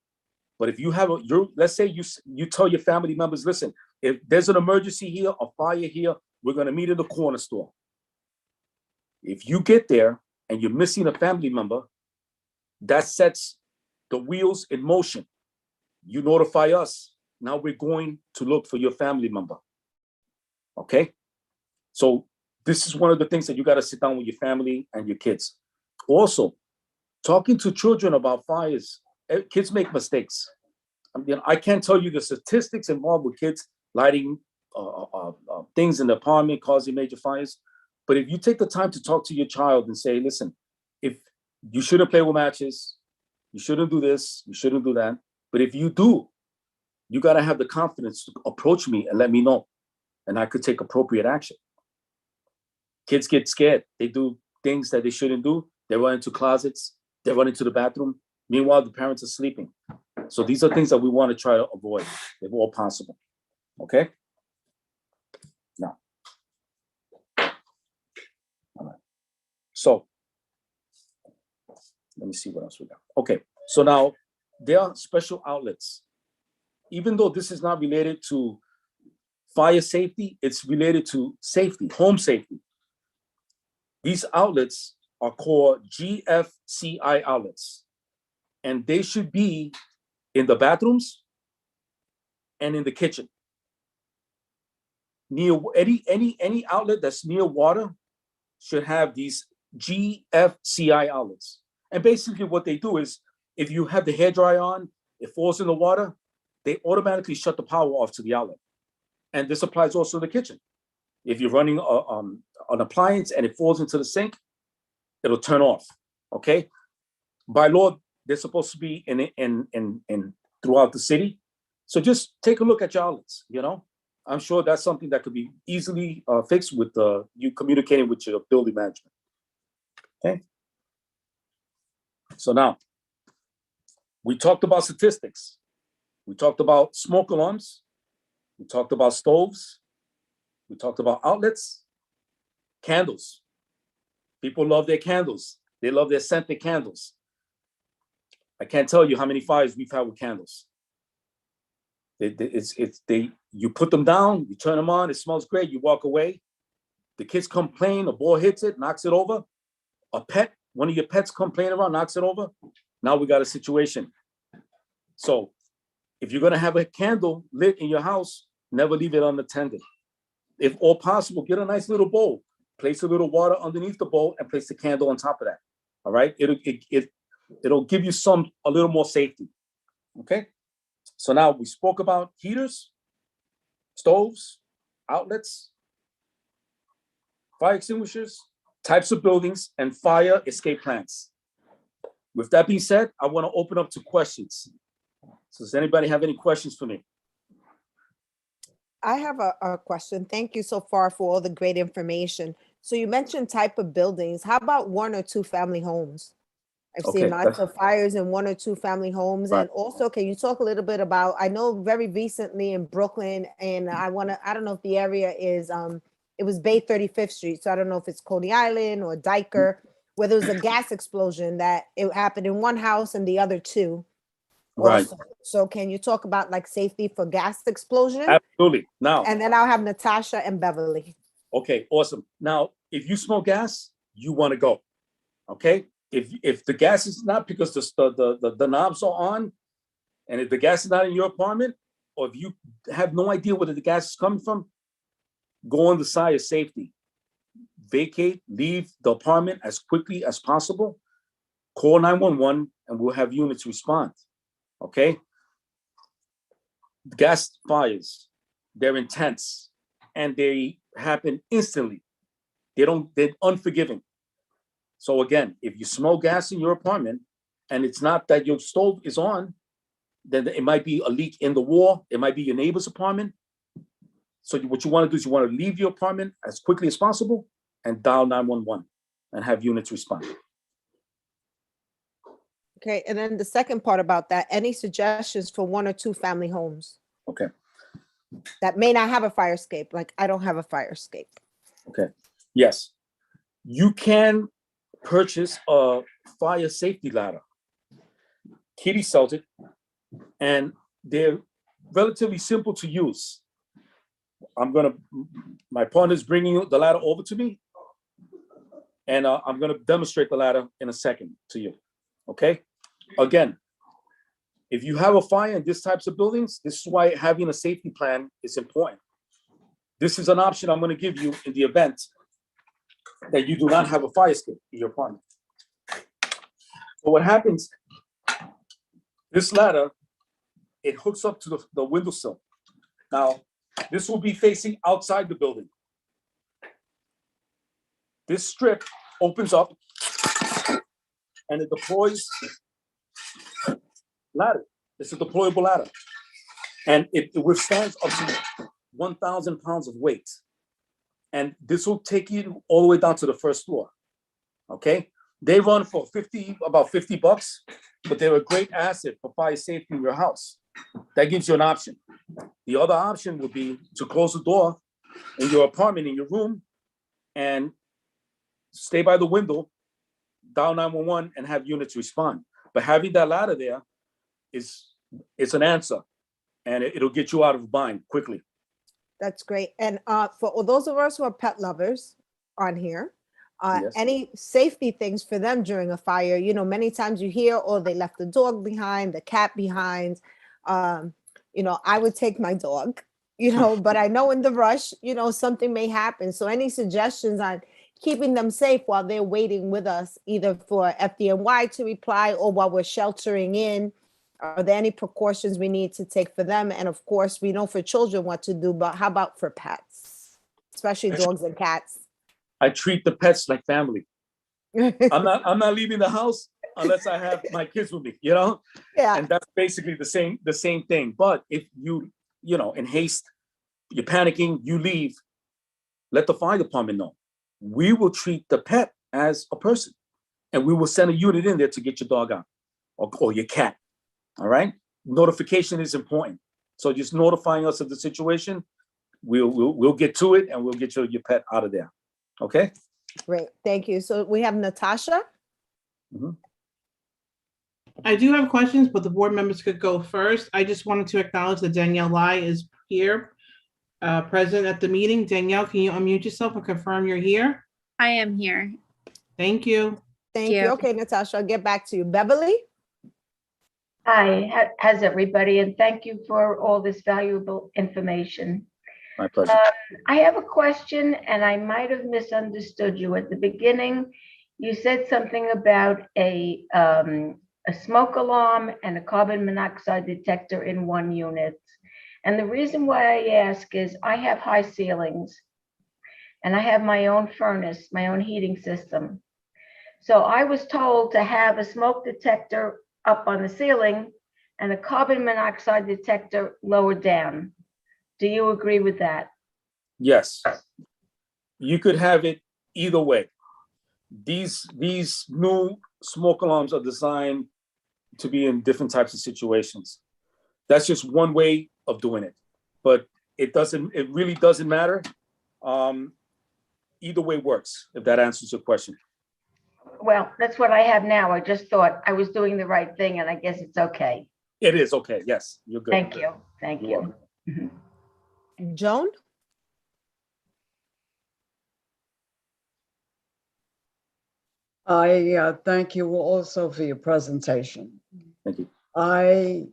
but if you have let's say you tell your family members, listen, if there's an emergency here, a fire here, we're gonna meet in the corner store. If you get there and you're missing a family member, that sets the wheels in motion. You notify us. Now we're going to look for your family member. Okay? So this is one of the things that you got to sit down with your family and your kids. Also, talking to children about fires. Kids make mistakes. I mean, I can't tell you the statistics involved with kids lighting things in the apartment, causing major fires. But if you take the time to talk to your child and say, listen, if you shouldn't play with matches, you shouldn't do this, you shouldn't do that. But if you do, you got to have the confidence to approach me and let me know. And I could take appropriate action. Kids get scared. They do things that they shouldn't do. They run into closets. They run into the bathroom. Meanwhile, the parents are sleeping. So these are things that we want to try to avoid if all possible. Okay? Now. All right. So let me see what else we got. Okay. So now there are special outlets. Even though this is not related to fire safety, it's related to safety, home safety. These outlets are called GFCI outlets, and they should be in the bathrooms and in the kitchen. Near any outlet that's near water should have these GFCI outlets. And basically what they do is, if you have the hairdryer on, it falls in the water, they automatically shut the power off to the outlet. And this applies also to the kitchen. If you're running an appliance and it falls into the sink, it'll turn off, okay? By law, they're supposed to be in throughout the city. So just take a look at your outlets, you know? I'm sure that's something that could be easily fixed with you communicating with your building management, okay? So now, we talked about statistics. We talked about smoke alarms. We talked about stoves. We talked about outlets, candles. People love their candles. They love their scented candles. I can't tell you how many fires we've had with candles. You put them down, you turn them on, it smells great, you walk away. The kids complain, a ball hits it, knocks it over. A pet, one of your pets complain around, knocks it over. Now we got a situation. So if you're gonna have a candle lit in your house, never leave it unattended. If all possible, get a nice little bowl place a little water underneath the bowl and place the candle on top of that. All right, it'll give you a little more safety. Okay, so now we spoke about heaters, stoves, outlets, fire extinguishers, types of buildings, and fire escape plans. With that being said, I want to open up to questions. So does anybody have any questions for me? I have a question. Thank you so far for all the great information. So you mentioned type of buildings. How about 1 or 2 family homes? I've Okay, seen lots of fires in 1 or 2 family homes. Right. And also, can you talk a little bit about, I know very recently in Brooklyn, and I don't know if the area is, it was Bay 35th Street. So I don't know if it's Coney Island or Diker, where there was a gas explosion that it happened in one house and the other 2. Right. Also. So can you talk about like safety for gas explosion? Absolutely. Now, And then I'll have Natasha and Beverly. okay, awesome. Now, if you smell gas, you want to go. Okay. If the gas is not because the knobs are on, and if the gas is not in your apartment, or if you have no idea where the gas is coming from, go on the side of safety. Vacate, leave the apartment as quickly as possible. Call 911 and we'll have units respond. Okay. Gas fires, they're intense and they happen instantly. They're unforgiving. So again, if you smell gas in your apartment and it's not that your stove is on, then it might be a leak in the wall. It might be your neighbor's apartment. So what you want to do is you want to leave your apartment as quickly as possible and dial 911 and have units respond. Okay, and then the second part about that, any suggestions for 1 or 2 family homes Okay. that may not have a fire escape? Like I don't have a fire escape. Okay. Yes. You can purchase a fire safety ladder. Kitty sells it, and they're relatively simple to use. My partner's bringing the ladder over to me, and I'm gonna demonstrate the ladder in a second to you. Okay. Again, if you have a fire in these types of buildings, this is why having a safety plan is important. This is an option I'm going to give you in the event that you do not have a fire escape in your apartment. So what happens, this ladder, it hooks up to the windowsill. Now, this will be facing outside the building. This strip opens up and it deploys ladder. It's a deployable ladder. And it withstands up to 1,000 pounds of weight. And this will take you all the way down to the first floor. Okay? They run for about $50, but they're a great asset for fire safety in your house. That gives you an option. The other option would be to close the door in your apartment, in your room, and stay by the window, dial 911, and have units respond. But having that ladder there it's an answer, and it'll get you out of a bind quickly. That's great. And for all those of us who are pet lovers on here, Yes. any safety things for them during a fire? You know, many times you hear, oh, they left the dog behind, the cat behind. You know, I would take my dog, you know, but I know in the rush, you know, something may happen. So any suggestions on keeping them safe while they're waiting with us, either for FDNY to reply or while we're sheltering in? Are there any precautions we need to take for them? And of course, we know for children what to do, but how about for pets, especially dogs and cats? I treat the pets like family. I'm not leaving the house unless I have my kids with me, you know? Yeah. And that's basically the same thing. But if you know, in haste, you're panicking, you leave, let the fire department know. We will treat the pet as a person, and we will send a unit in there to get your dog out or your cat. All right. Notification is important. So just notifying us of the situation, we'll get to it and we'll get your pet out of there. Okay. Great. Thank you. So we have Natasha. I do have questions, but the board members could go first. I just wanted to acknowledge that Danielle Lai is here, present at the meeting. Danielle, can you unmute yourself and confirm you're here? I am here. Thank you. Thank you. you. Okay, Natasha, I'll get back to you. Beverly? Hi, how's everybody? And thank you for all this valuable information. My pleasure. I have a question, and I might have misunderstood you. At the beginning, you said something about a smoke alarm and a carbon monoxide detector in one unit. And the reason why I ask is I have high ceilings, and I have my own furnace, my own heating system. So I was told to have a smoke detector up on the ceiling and a carbon monoxide detector lower down. Do you agree with that? Yes. You could have it either way. These new smoke alarms are designed to be in different types of situations. That's just one way of doing it, but it really doesn't matter. Either way works, if that answers your question. Well, that's what I have now. I just thought I was doing the right thing, and I guess it's okay. It is okay. Yes, you're good. Thank you. Thank You're you. Joan? I thank you also for your presentation. Thank you. I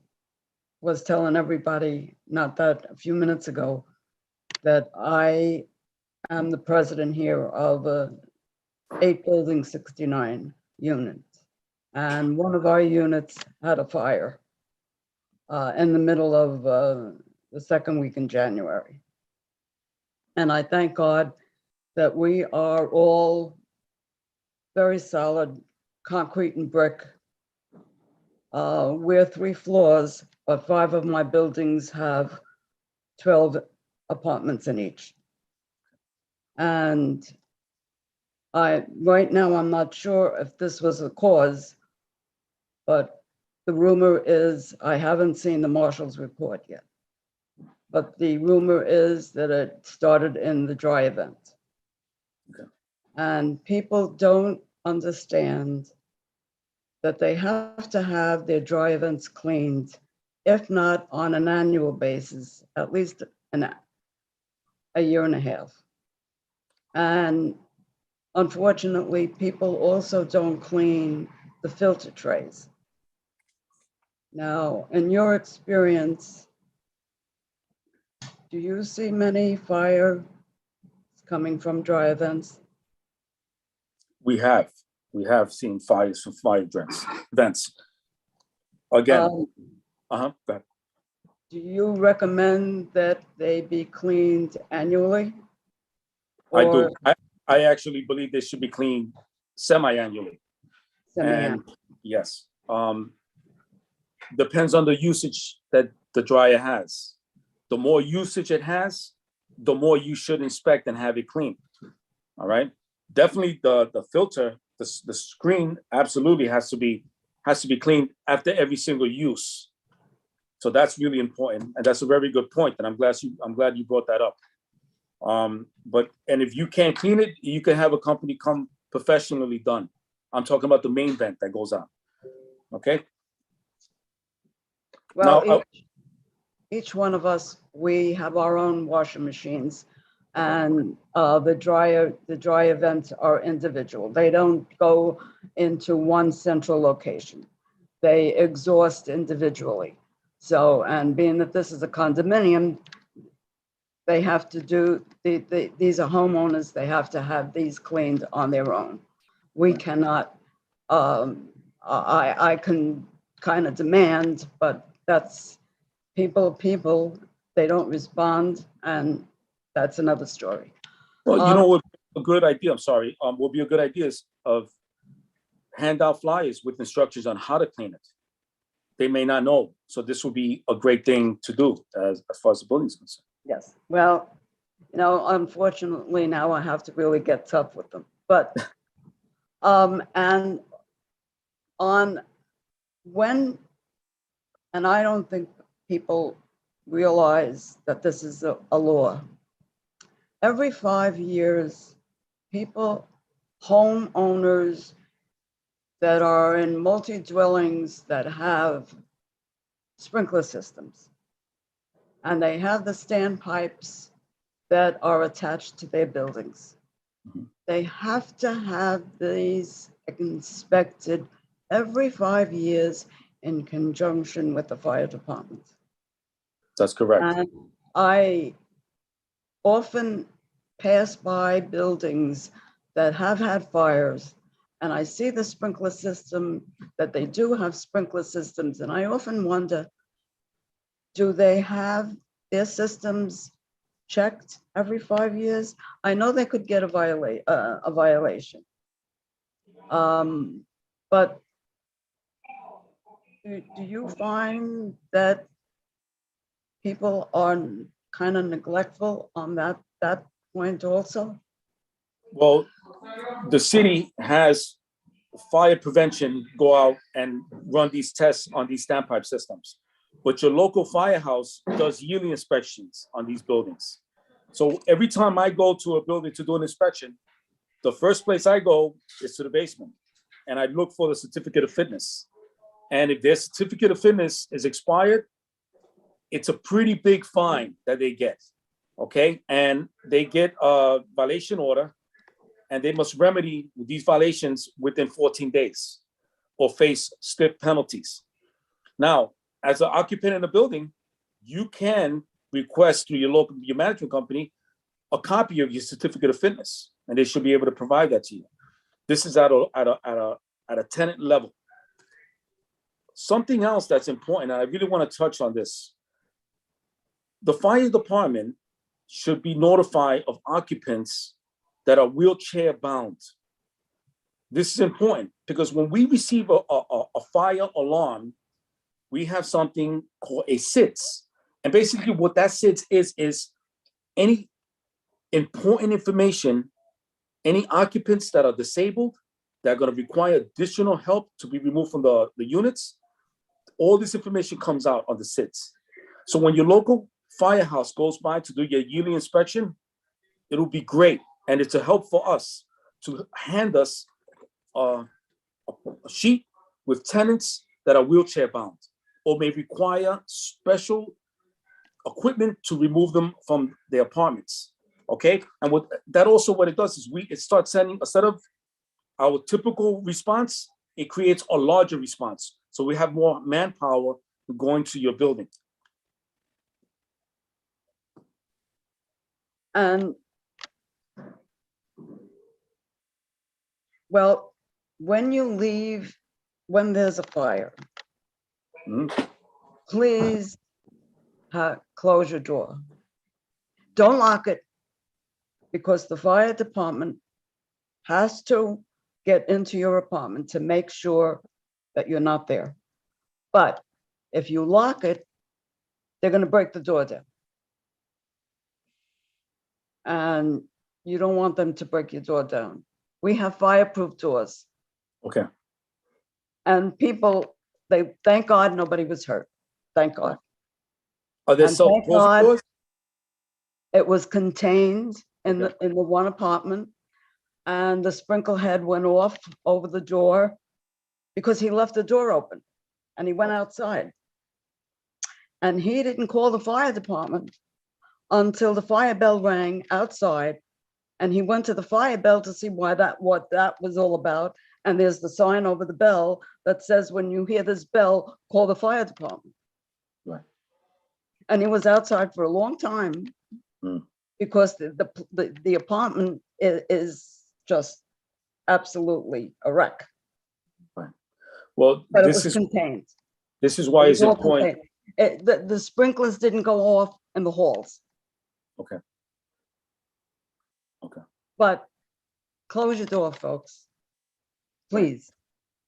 was telling everybody, not that a few minutes ago, that I am the president here of 8 building 69 units. And one of our units had a fire in the middle of the second week in January. And I thank God that we are all very solid concrete and brick. We're 3 floors, but 5 of my buildings have 12 apartments in each. And right now, I'm not sure if this was the cause, but the rumor is, I haven't seen the marshal's report yet, but the rumor is that it started in the dry event. Okay. And people don't understand that they have to have their dry events cleaned, if not on an annual basis, at least a year and a half. And unfortunately, people also don't clean the filter trays. Now, in your experience, do you see many fires coming from dry events? We have seen fires from fire vents. Again, go ahead. Do you recommend that they be cleaned annually? I do. I actually believe they should be cleaned semi-annually. And yes, depends on the usage that the dryer has. The more usage it has, the more you should inspect and have it cleaned. All right. Definitely the filter, the screen absolutely has to be cleaned after every single use. So that's really important, and that's a very good point. And I'm glad you brought that up. And if you can't clean it, you can have a company come professionally done. I'm talking about the main vent that goes on. Okay. Well, now, each one of us, we have our own washing machines, and the dryer vents are individual. They don't go into one central location. They exhaust individually. So, and being that this is a condominium, they have to do, these are homeowners, they have to have these cleaned on their own. We cannot, I can kind of demand, but that's people, they don't respond, and that's another story. well, you know what a good idea, I'm sorry, would be a good idea is of hand out flyers with instructions on how to clean it. They may not know. So this would be a great thing to do as far as the building is concerned. Yes, well, unfortunately now I have to really get tough with them. But, and on when, and I don't think people realize that this is a law. Every 5 years, homeowners that are in multi-dwellings that have sprinkler systems, and they have the standpipes that are attached to their buildings. Mhm. They have to have these inspected every 5 years in conjunction with the fire department. That's correct. And I often pass by buildings that have had fires, and I see the sprinkler system, that they do have sprinkler systems, and I often wonder, do they have their systems checked every 5 years? I know they could get a violation. But do you find that people are kind of neglectful on that point also? Well, the city has fire prevention go out and run these tests on these standpipe systems. But your local firehouse does yearly inspections on these buildings. So every time I go to a building to do an inspection, the first place I go is to the basement. And I look for the certificate of fitness. And if their certificate of fitness is expired, it's a pretty big fine that they get, okay? And they get a violation order, and they must remedy these violations within 14 days or face stiff penalties. Now, as an occupant in the building, you can request through your management company a copy of your certificate of fitness, and they should be able to provide that to you. This is at a tenant level. Something else that's important, and I really want to touch on this. The fire department should be notified of occupants that are wheelchair bound. This is important because when we receive a fire alarm, we have something called a SITS. And basically what that SITS is any important information, any occupants that are disabled, that are going to require additional help to be removed from the units, all this information comes out on the SITS. So when your local firehouse goes by to do your yearly inspection, it'll be great. And it's a help for us to hand us a sheet with tenants that are wheelchair bound or may require special equipment to remove them from their apartments. Okay. And what it does is it starts sending, instead of our typical response, it creates a larger response. So we have more manpower going to your building. And well, when you leave, when there's a fire, please close your door. Don't lock it, because the fire department has to get into your apartment to make sure that you're not there. But if you lock it, they're going to break the door down. And you don't want them to break your door down. We have fireproof doors. Okay. And people, thank God nobody was hurt. Thank God. Are there And thank self-closing God doors? it was contained in the one apartment, and the sprinkle head went off over the door because he left the door open and he went outside. And he didn't call the fire department until the fire bell rang outside, and he went to the fire bell to see what that was all about. And there's the sign over the bell that says, when you hear this bell, call the fire department. Right. And he was outside for a long time because the apartment is just absolutely a wreck. Right. Well, But it this was is contained. why It it's was all important. contained. The sprinklers didn't go off in the halls. Okay. Okay. But close your door, folks. Please.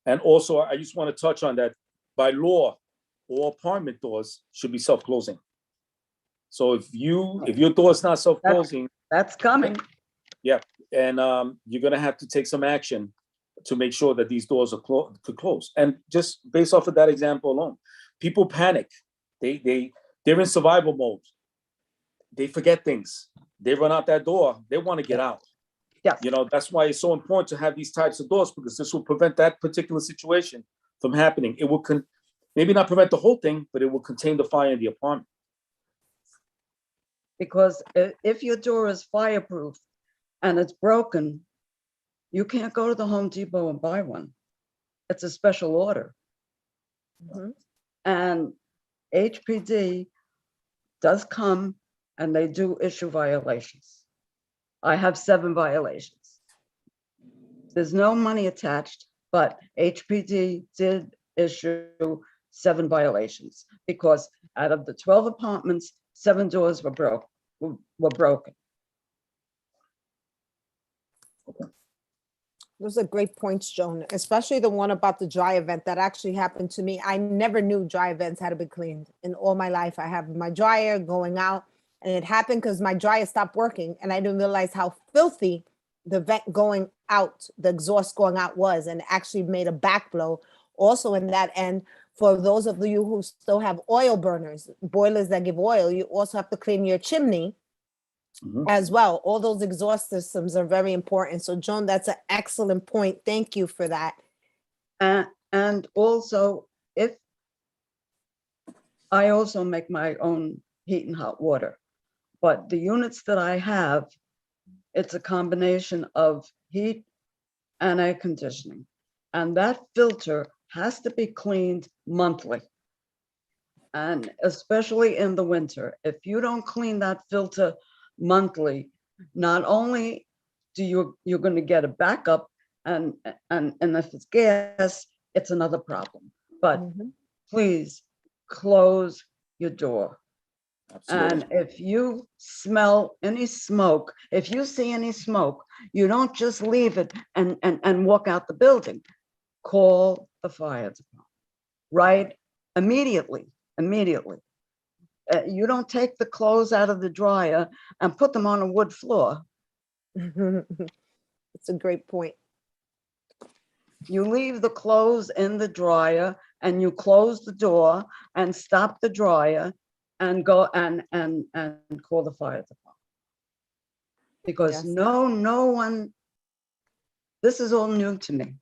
And also, I just want to touch on that. By law, all apartment doors should be self-closing. So if your door is not self-closing, That's coming. and you're gonna have to take some action to make sure that these doors are closed. And just based off of that example alone, people panic. They're in survival mode. They forget things. They run out that door. They want to get out. Yes. You know, that's why it's so important to have these types of doors, because this will prevent that particular situation from happening. It will maybe not prevent the whole thing, but it will contain the fire in the apartment. Because if your door is fireproof and it's broken, you can't go to the Home Depot and buy one. It's a special order. And HPD does come and they do issue violations. I have 7 violations. There's no money attached, but HPD did issue 7 violations because out of the 12 apartments, 7 doors were broken. Those are great points, Joan, especially the one about the dry event that actually happened to me. I never knew dry events had to be cleaned in all my life. I have my dryer going out, and it happened because my dryer stopped working, and I didn't realize how filthy the vent going out, the exhaust going out was, and actually made a backflow. Also in that end, for those of you who still have oil burners, boilers that give oil, you also have to clean your chimney as well. All those exhaust systems are very important. So Joan, that's an excellent point. Thank you for that. And also, if I also make my own heat and hot water, but the units that I have, it's a combination of heat and air conditioning. And that filter has to be cleaned monthly. And especially in the winter, if you don't clean that filter monthly, not only do you're going to get a backup, and if it's gas, it's another problem. But please close your door. And if you smell any smoke, if you see any smoke, you don't just leave it and walk out the building. Call the fire department, right? Immediately. You don't take the clothes out of the dryer and put them on a wood floor. It's a great point. You leave the clothes in the dryer and you close the door and stop the dryer and go and call the fire department. Because Yes. no one, this is all new to me.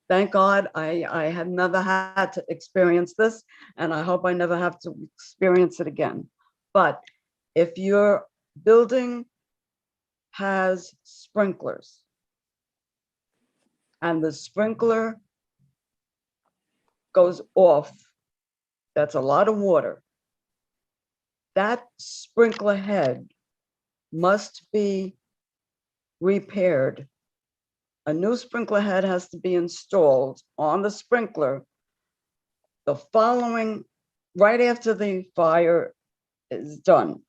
Thank God I have never had to experience this, and I hope I never have to experience it again. But if your building has sprinklers and the sprinkler goes off, that's a lot of water. That sprinkler head must be repaired. A new sprinkler head has to be installed on the sprinkler the following, right after the fire is done.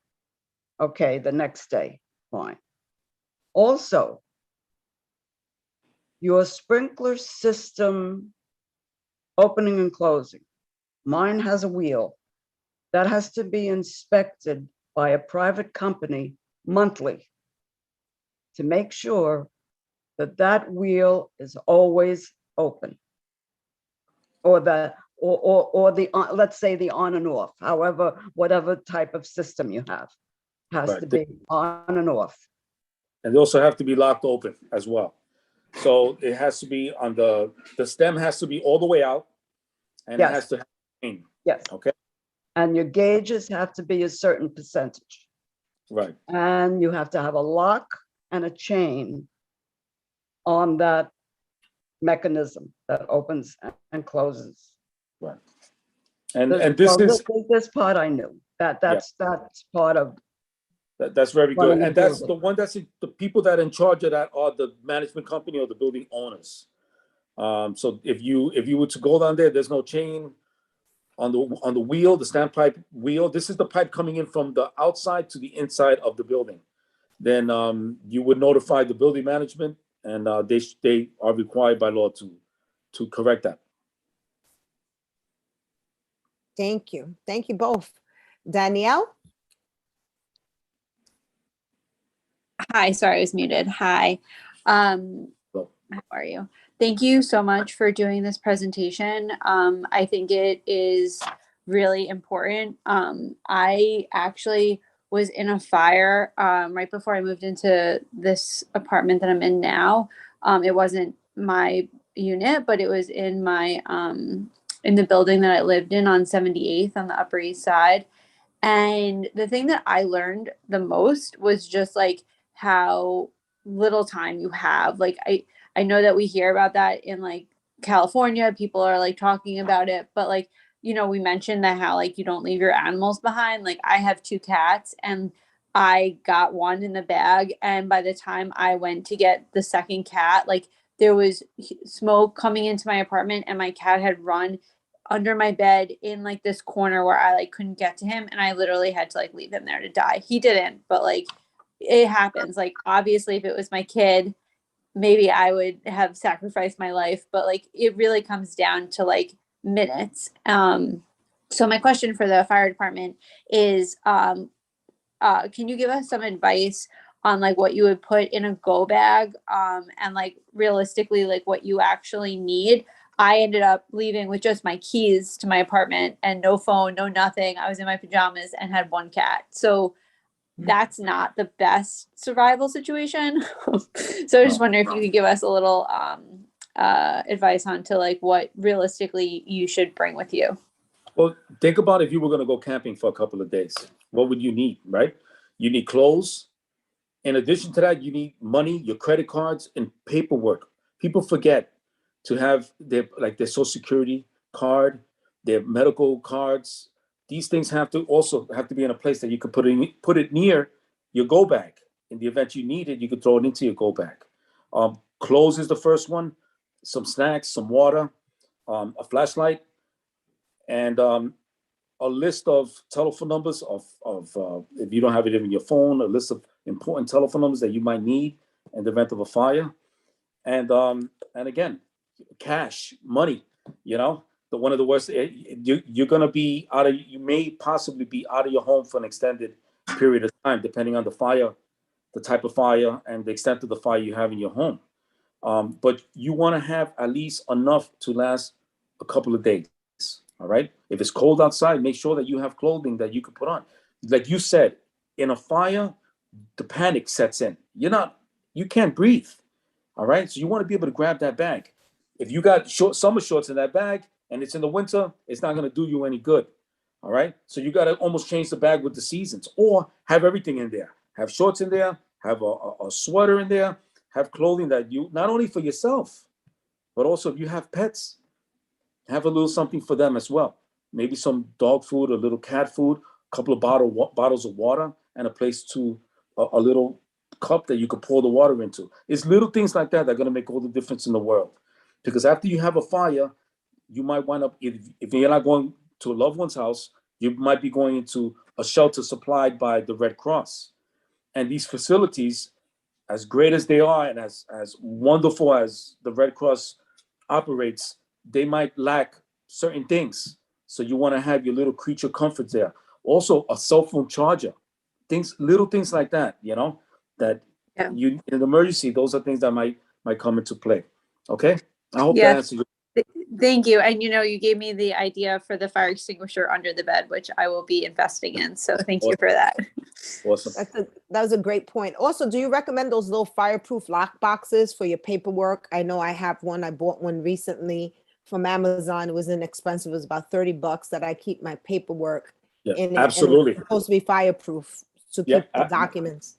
Okay, the next day, fine. Also, your sprinkler system opening and closing. Mine has a wheel that has to be inspected by a private company monthly to make sure that that wheel is always open, or the let's say the on and off, however, whatever type of system you have has Right. to be on and off. And they also have to be locked open as well. So it has to be on the stem has to be all the way out, and Yes. it has to have chain. Yes. Okay. And your gauges have to be a certain percentage, Right. and you have to have a lock and a chain on that mechanism that opens and closes. Right. And this So is this part I knew. That's part of. that's very Running good. the And that's building. the one that's the people that are in charge of that are the management company or the building owners. So if you were to go down there, there's no chain on the wheel, the standpipe wheel. This is the pipe coming in from the outside to the inside of the building. Then you would notify the building management, and they are required by law to correct that. Thank you. Thank you both. Danielle? Hi, sorry, I was muted. Hi. Hello. How are you? Thank you so much for doing this presentation. I think it is really important. I actually was in a fire right before I moved into this apartment that I'm in now. It wasn't my unit, but it was in my in the building that I lived in on 78th on the Upper East Side. And the thing that I learned the most was just like how little time you have. Like I know that we hear about that in like California, people are like talking about it, but like we mentioned that how like you don't leave your animals behind. Like I have 2 cats and I got one in the bag, and by the time I went to get the second cat, like there was smoke coming into my apartment and my cat had run under my bed in like this corner where I like couldn't get to him, and I literally had to like leave him there to die. He didn't, but like it happens. Like obviously if it was my kid, maybe I would have sacrificed my life, but like it really comes down to like minutes. So my question for the fire department is can you give us some advice on like what you would put in a go bag and like realistically like what you actually need? I ended up leaving with just my keys to my apartment and no phone, no nothing. I was in my pajamas and had 1 cat. So that's not the best survival situation. So I just wonder if you could give us a little advice on to like what realistically you should bring with you. Well, think about if you were going to go camping for a couple of days. What would you need, right? You need clothes. In addition to that, you need money, your credit cards, and paperwork. People forget to have their social security card, their medical cards. These things have to be in a place that you can put it near your go bag. In the event you need it, you can throw it into your go bag. Clothes is the first one. Some snacks, some water, a flashlight, and a list of telephone numbers of if you don't have it in your phone, a list of important telephone numbers that you might need in the event of a fire, and again, cash, money. One of the worst. You're gonna be out of. You may possibly be out of your home for an extended period of time, depending on the fire, the type of fire, and the extent of the fire you have in your home. But you want to have at least enough to last a couple of days. All right. If it's cold outside, make sure that you have clothing that you can put on. Like you said, in a fire, the panic sets in. You can't breathe. All right. So you want to be able to grab that bag. If you got summer shorts in that bag and it's in the winter, it's not going to do you any good. All right. So you got to almost change the bag with the seasons, or have everything in there. Have shorts in there, have a sweater in there, have clothing that you, not only for yourself, but also if you have pets, have a little something for them as well. Maybe some dog food, a little cat food, a couple of bottles of water, and a place to a little cup that you could pour the water into. It's little things like that that are going to make all the difference in the world. Because after you have a fire, you might wind up, if you're not going to a loved one's house, you might be going into a shelter supplied by the Red Cross. And these facilities, as great as they are and as wonderful as the Red Cross operates, they might lack certain things. So you want to have your little creature comforts there. Also, a cell phone charger, little things like that, that you, in an emergency, those are things that might come into play. Okay? I hope that answers your. Thank you. And you gave me the idea for the fire extinguisher under the bed, which I will be investing in. So thank you for that. Awesome. That was a great point. Also, do you recommend those little fireproof lock boxes for your paperwork? I know I have one. I bought one recently from Amazon. It was inexpensive. It was about $30 that I keep my paperwork Yeah, in. absolutely. It's supposed to be fireproof to keep the documents.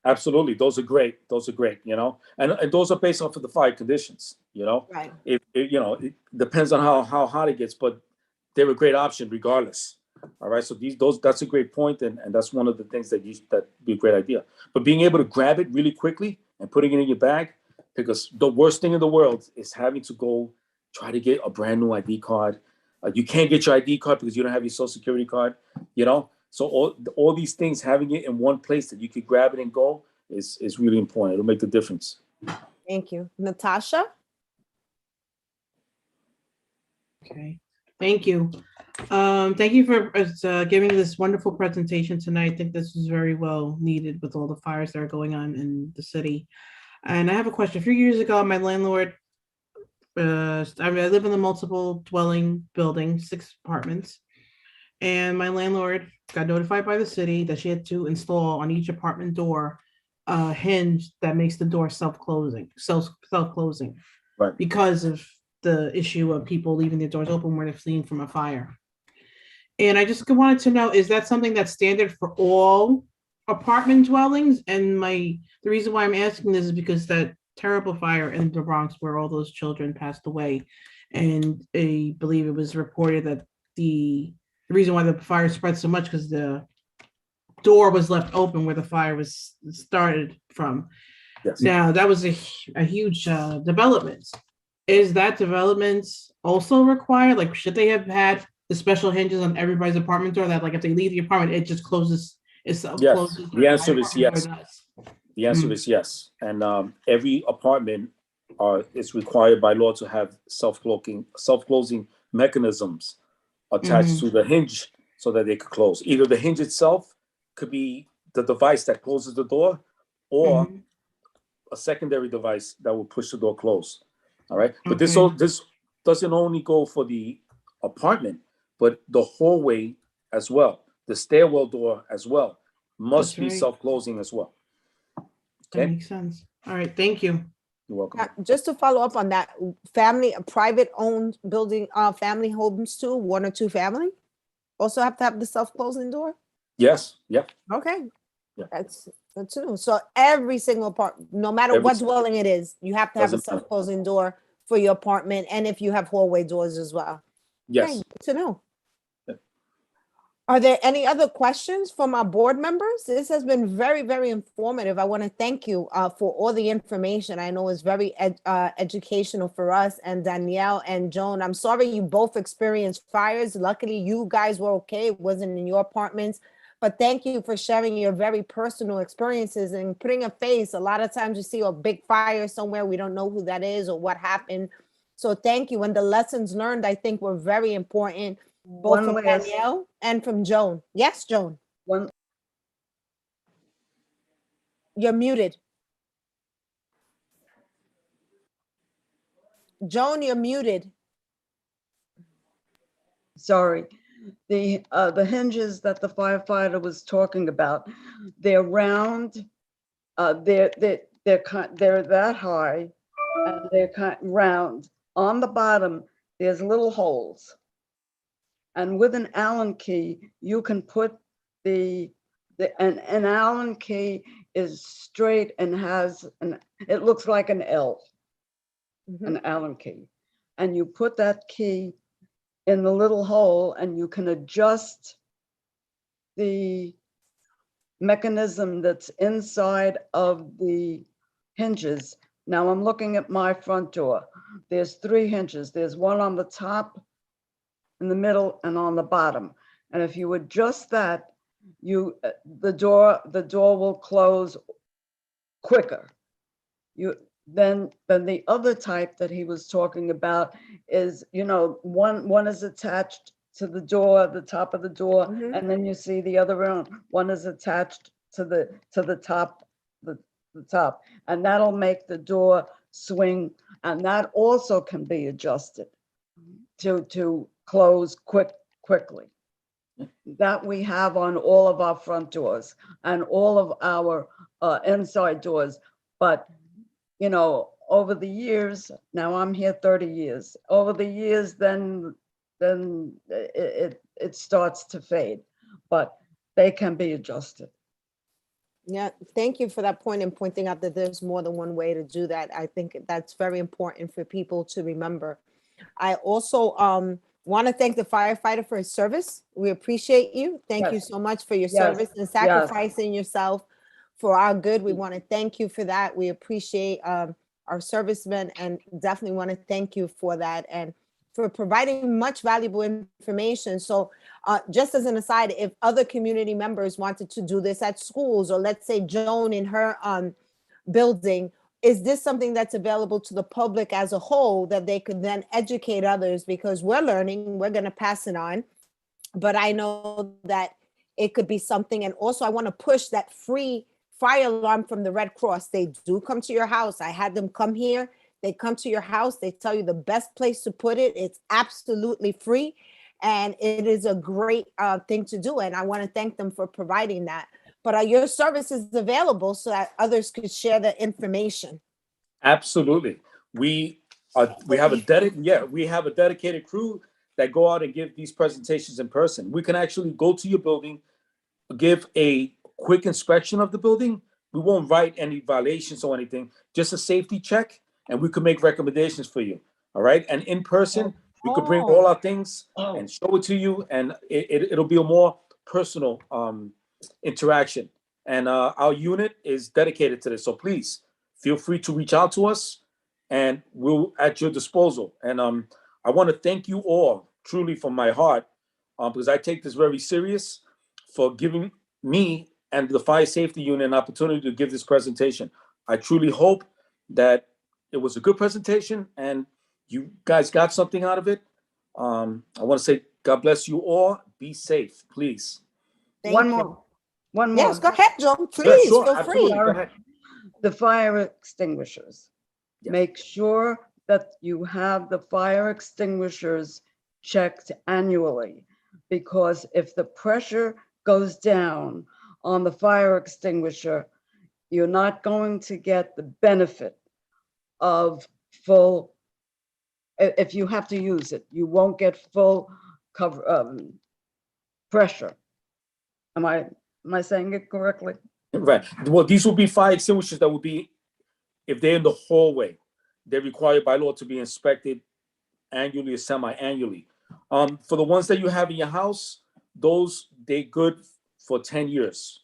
Absolutely. Those are great. And those are based off of the fire conditions, Right. It depends on how hot it gets, but they're a great option regardless. All right. So that's a great point. And that's one of the things that be a great idea. But being able to grab it really quickly and putting it in your bag, because the worst thing in the world is having to go try to get a brand new ID card. You can't get your ID card because you don't have your social security card, So all these things, having it in one place that you could grab it and go is really important. It'll make the difference. Thank you. Natasha? Okay, thank you. Thank you for giving this wonderful presentation tonight. I think this is very well needed with all the fires that are going on in the city. And I have a question. A few years ago, my landlord, I live in a multiple dwelling building, 6 apartments. And my landlord got notified by the city that she had to install on each apartment door a hinge that makes the door self-closing, Right. because of the issue of people leaving their doors open when they're fleeing from a fire. And I just wanted to know, is that something that's standard for all apartment dwellings? And the reason why I'm asking this is because that terrible fire in the Bronx where all those children passed away, and I believe it was reported that the reason why the fire spread so much, because the door was left open where the fire was started from. Yes. Now, that was a huge development. Is that development also required? Like, should they have had the special hinges on everybody's apartment door that, like, if they leave the apartment, it just closes itself? Yes, Closes, the answer my is apartment yes. door does. The answer is yes. And every apartment is required by law to have self-closing mechanisms attached to the hinge so that they could close. Either the hinge itself could be the device that closes the door, or a secondary device that will push the door closed. All right. But this doesn't only go for the apartment, but the hallway as well. The stairwell door as well must That's be right. self-closing as well. That Okay. makes sense. All right, thank you. You're welcome. Just to follow up on that, private owned building, family homes too, 1 or 2 family? Also have to have the self-closing door? Yes. Yep. Okay. Yeah. That's good to know. So every single part, no matter Every what single- dwelling it is, you have to have a Doesn't matter. self-closing door for your apartment, and if you have hallway doors as well. Yes. Okay, good to know. Yeah. Are there any other questions from our board members? This has been very, very informative. I want to thank you for all the information. I know it's very educational for us, and Danielle and Joan. I'm sorry you both experienced fires. Luckily, you guys were okay. It wasn't in your apartments. But thank you for sharing your very personal experiences and putting a face. A lot of times you see a big fire somewhere, we don't know who that is or what happened. So thank you. And the lessons learned, I think, were very important, both One from last- Danielle and from Joan. Yes, Joan, One, you're muted. Joan, you're muted. sorry, the hinges that the firefighter was talking about, they're round, they're that high, and they're round. On the bottom, there's little holes. And with an Allen key, you can put an Allen key is straight and has it looks like an L, an Allen key. And you put that key in the little hole and you can adjust the mechanism that's inside of the hinges. Now I'm looking at my front door. There's 3 hinges. There's one on the top, in the middle, and on the bottom. And if you adjust that, the door will close quicker. Then the other type that he was talking about is, one is attached to the door, the top of the door, and then you see the other one is attached to the top, the top, and that'll make the door swing, and that also can be adjusted to close quickly. That we have on all of our front doors and all of our inside doors, but over the years, now I'm here 30 years, over the years, then it starts to fade, but they can be adjusted. Yeah, thank you for that point and pointing out that there's more than one way to do that. I think that's very important for people to remember. I also want to thank the firefighter for his service. We appreciate you. Thank you Yes. so much for your Yes. service and sacrificing yourself for our good. We want to thank you for that. We appreciate our servicemen and definitely want to thank you for that and for providing much valuable information. So just as an aside, if other community members wanted to do this at schools, or let's say Joan in her building, is this something that's available to the public as a whole that they could then educate others? Because we're learning, we're going to pass it on. But I know that it could be something. And also I want to push that free fire alarm from the Red Cross. They do come to your house. I had them come here. They come to your house. They tell you the best place to put it. It's absolutely free. And it is a great thing to do. And I want to thank them for providing that. But are your services available so that others could share the information? Absolutely. We have a dedicated crew that go out and give these presentations in person. We can actually go to your building, give a quick inspection of the building. We won't write any violations or anything, just a safety check, and we can make recommendations for you. All right. And in person, We could bring all our things and show it to you, and it'll be a more personal interaction. And our unit is dedicated to this. So please feel free to reach out to us, and we're at your disposal. And I want to thank you all truly from my heart, because I take this very serious, for giving me and the Fire Safety Unit an opportunity to give this presentation. I truly hope that it was a good presentation and you guys got something out of it. I want to say God bless you all. Be safe, please. Thank One you. more. One more. Yes, go ahead, Joan, Yeah, please, sure, feel free. absolutely. Go ahead. The fire extinguishers. Yeah. Make sure that you have the fire extinguishers checked annually, because if the pressure goes down on the fire extinguisher, you're not going to get the benefit of full, if you have to use it, you won't get full cover, pressure. Am I saying it correctly? Right. Well, these will be fire extinguishers that will be, if they're in the hallway, they're required by law to be inspected annually or semi-annually. For the ones that you have in your house, those, they're good for 10 years.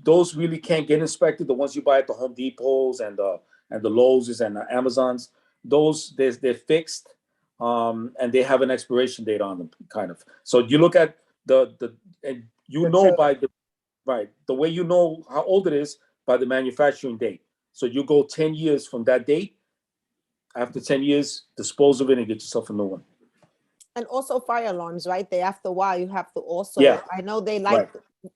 Those really can't get inspected. The ones you buy at the Home Depots and the Lowe's and the Amazons, those they're fixed, and they have an expiration date on them, kind of. So you look at and you know by the way you know how old it is by the manufacturing date. So you go 10 years from that date. After 10 years, dispose of it and get yourself a new one. And also fire alarms, right? They, after a while, you have to also, Yeah. I know they like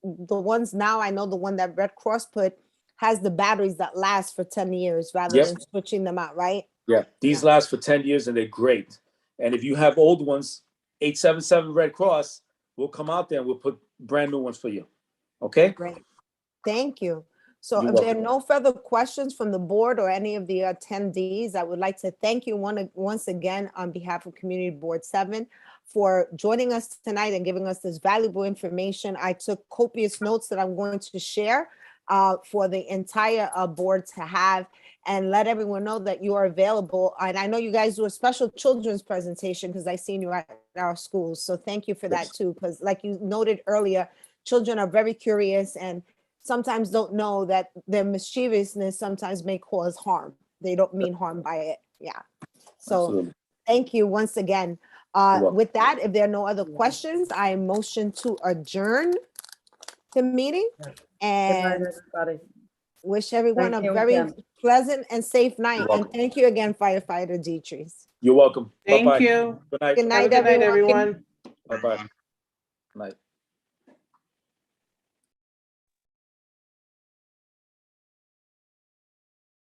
the ones now, I know the one that Red Cross put has the batteries that last for 10 years rather Yep. than switching them out, right? Yeah, these last for 10 years and they're great. And if you have old ones, 877 Red Cross, we'll come out there and we'll put brand new ones for you. Okay? Great. Thank you. So You're if there are welcome. no further questions from the board or any of the attendees, I would like to thank you once again on behalf of Community Board 7 for joining us tonight and giving us this valuable information. I took copious notes that I'm going to share for the entire board to have, and let everyone know that you are available. And I know you guys do a special children's presentation because I seen you at our schools. So thank you for that too, because like you noted earlier, children are very curious and sometimes don't know that their mischievousness sometimes may cause harm. They don't mean harm by it. Yeah. So Absolutely. thank you once again. welcome. With that, if there are no other questions, I motion to adjourn the meeting Good night, and everybody. wish everyone Thank a you very again. pleasant and safe night. And welcome. thank you again, Firefighter Dietrich. You're welcome. Thank Bye-bye. you. Good night. Good Have a night, good night, everyone. everyone. Bye-bye. Good night.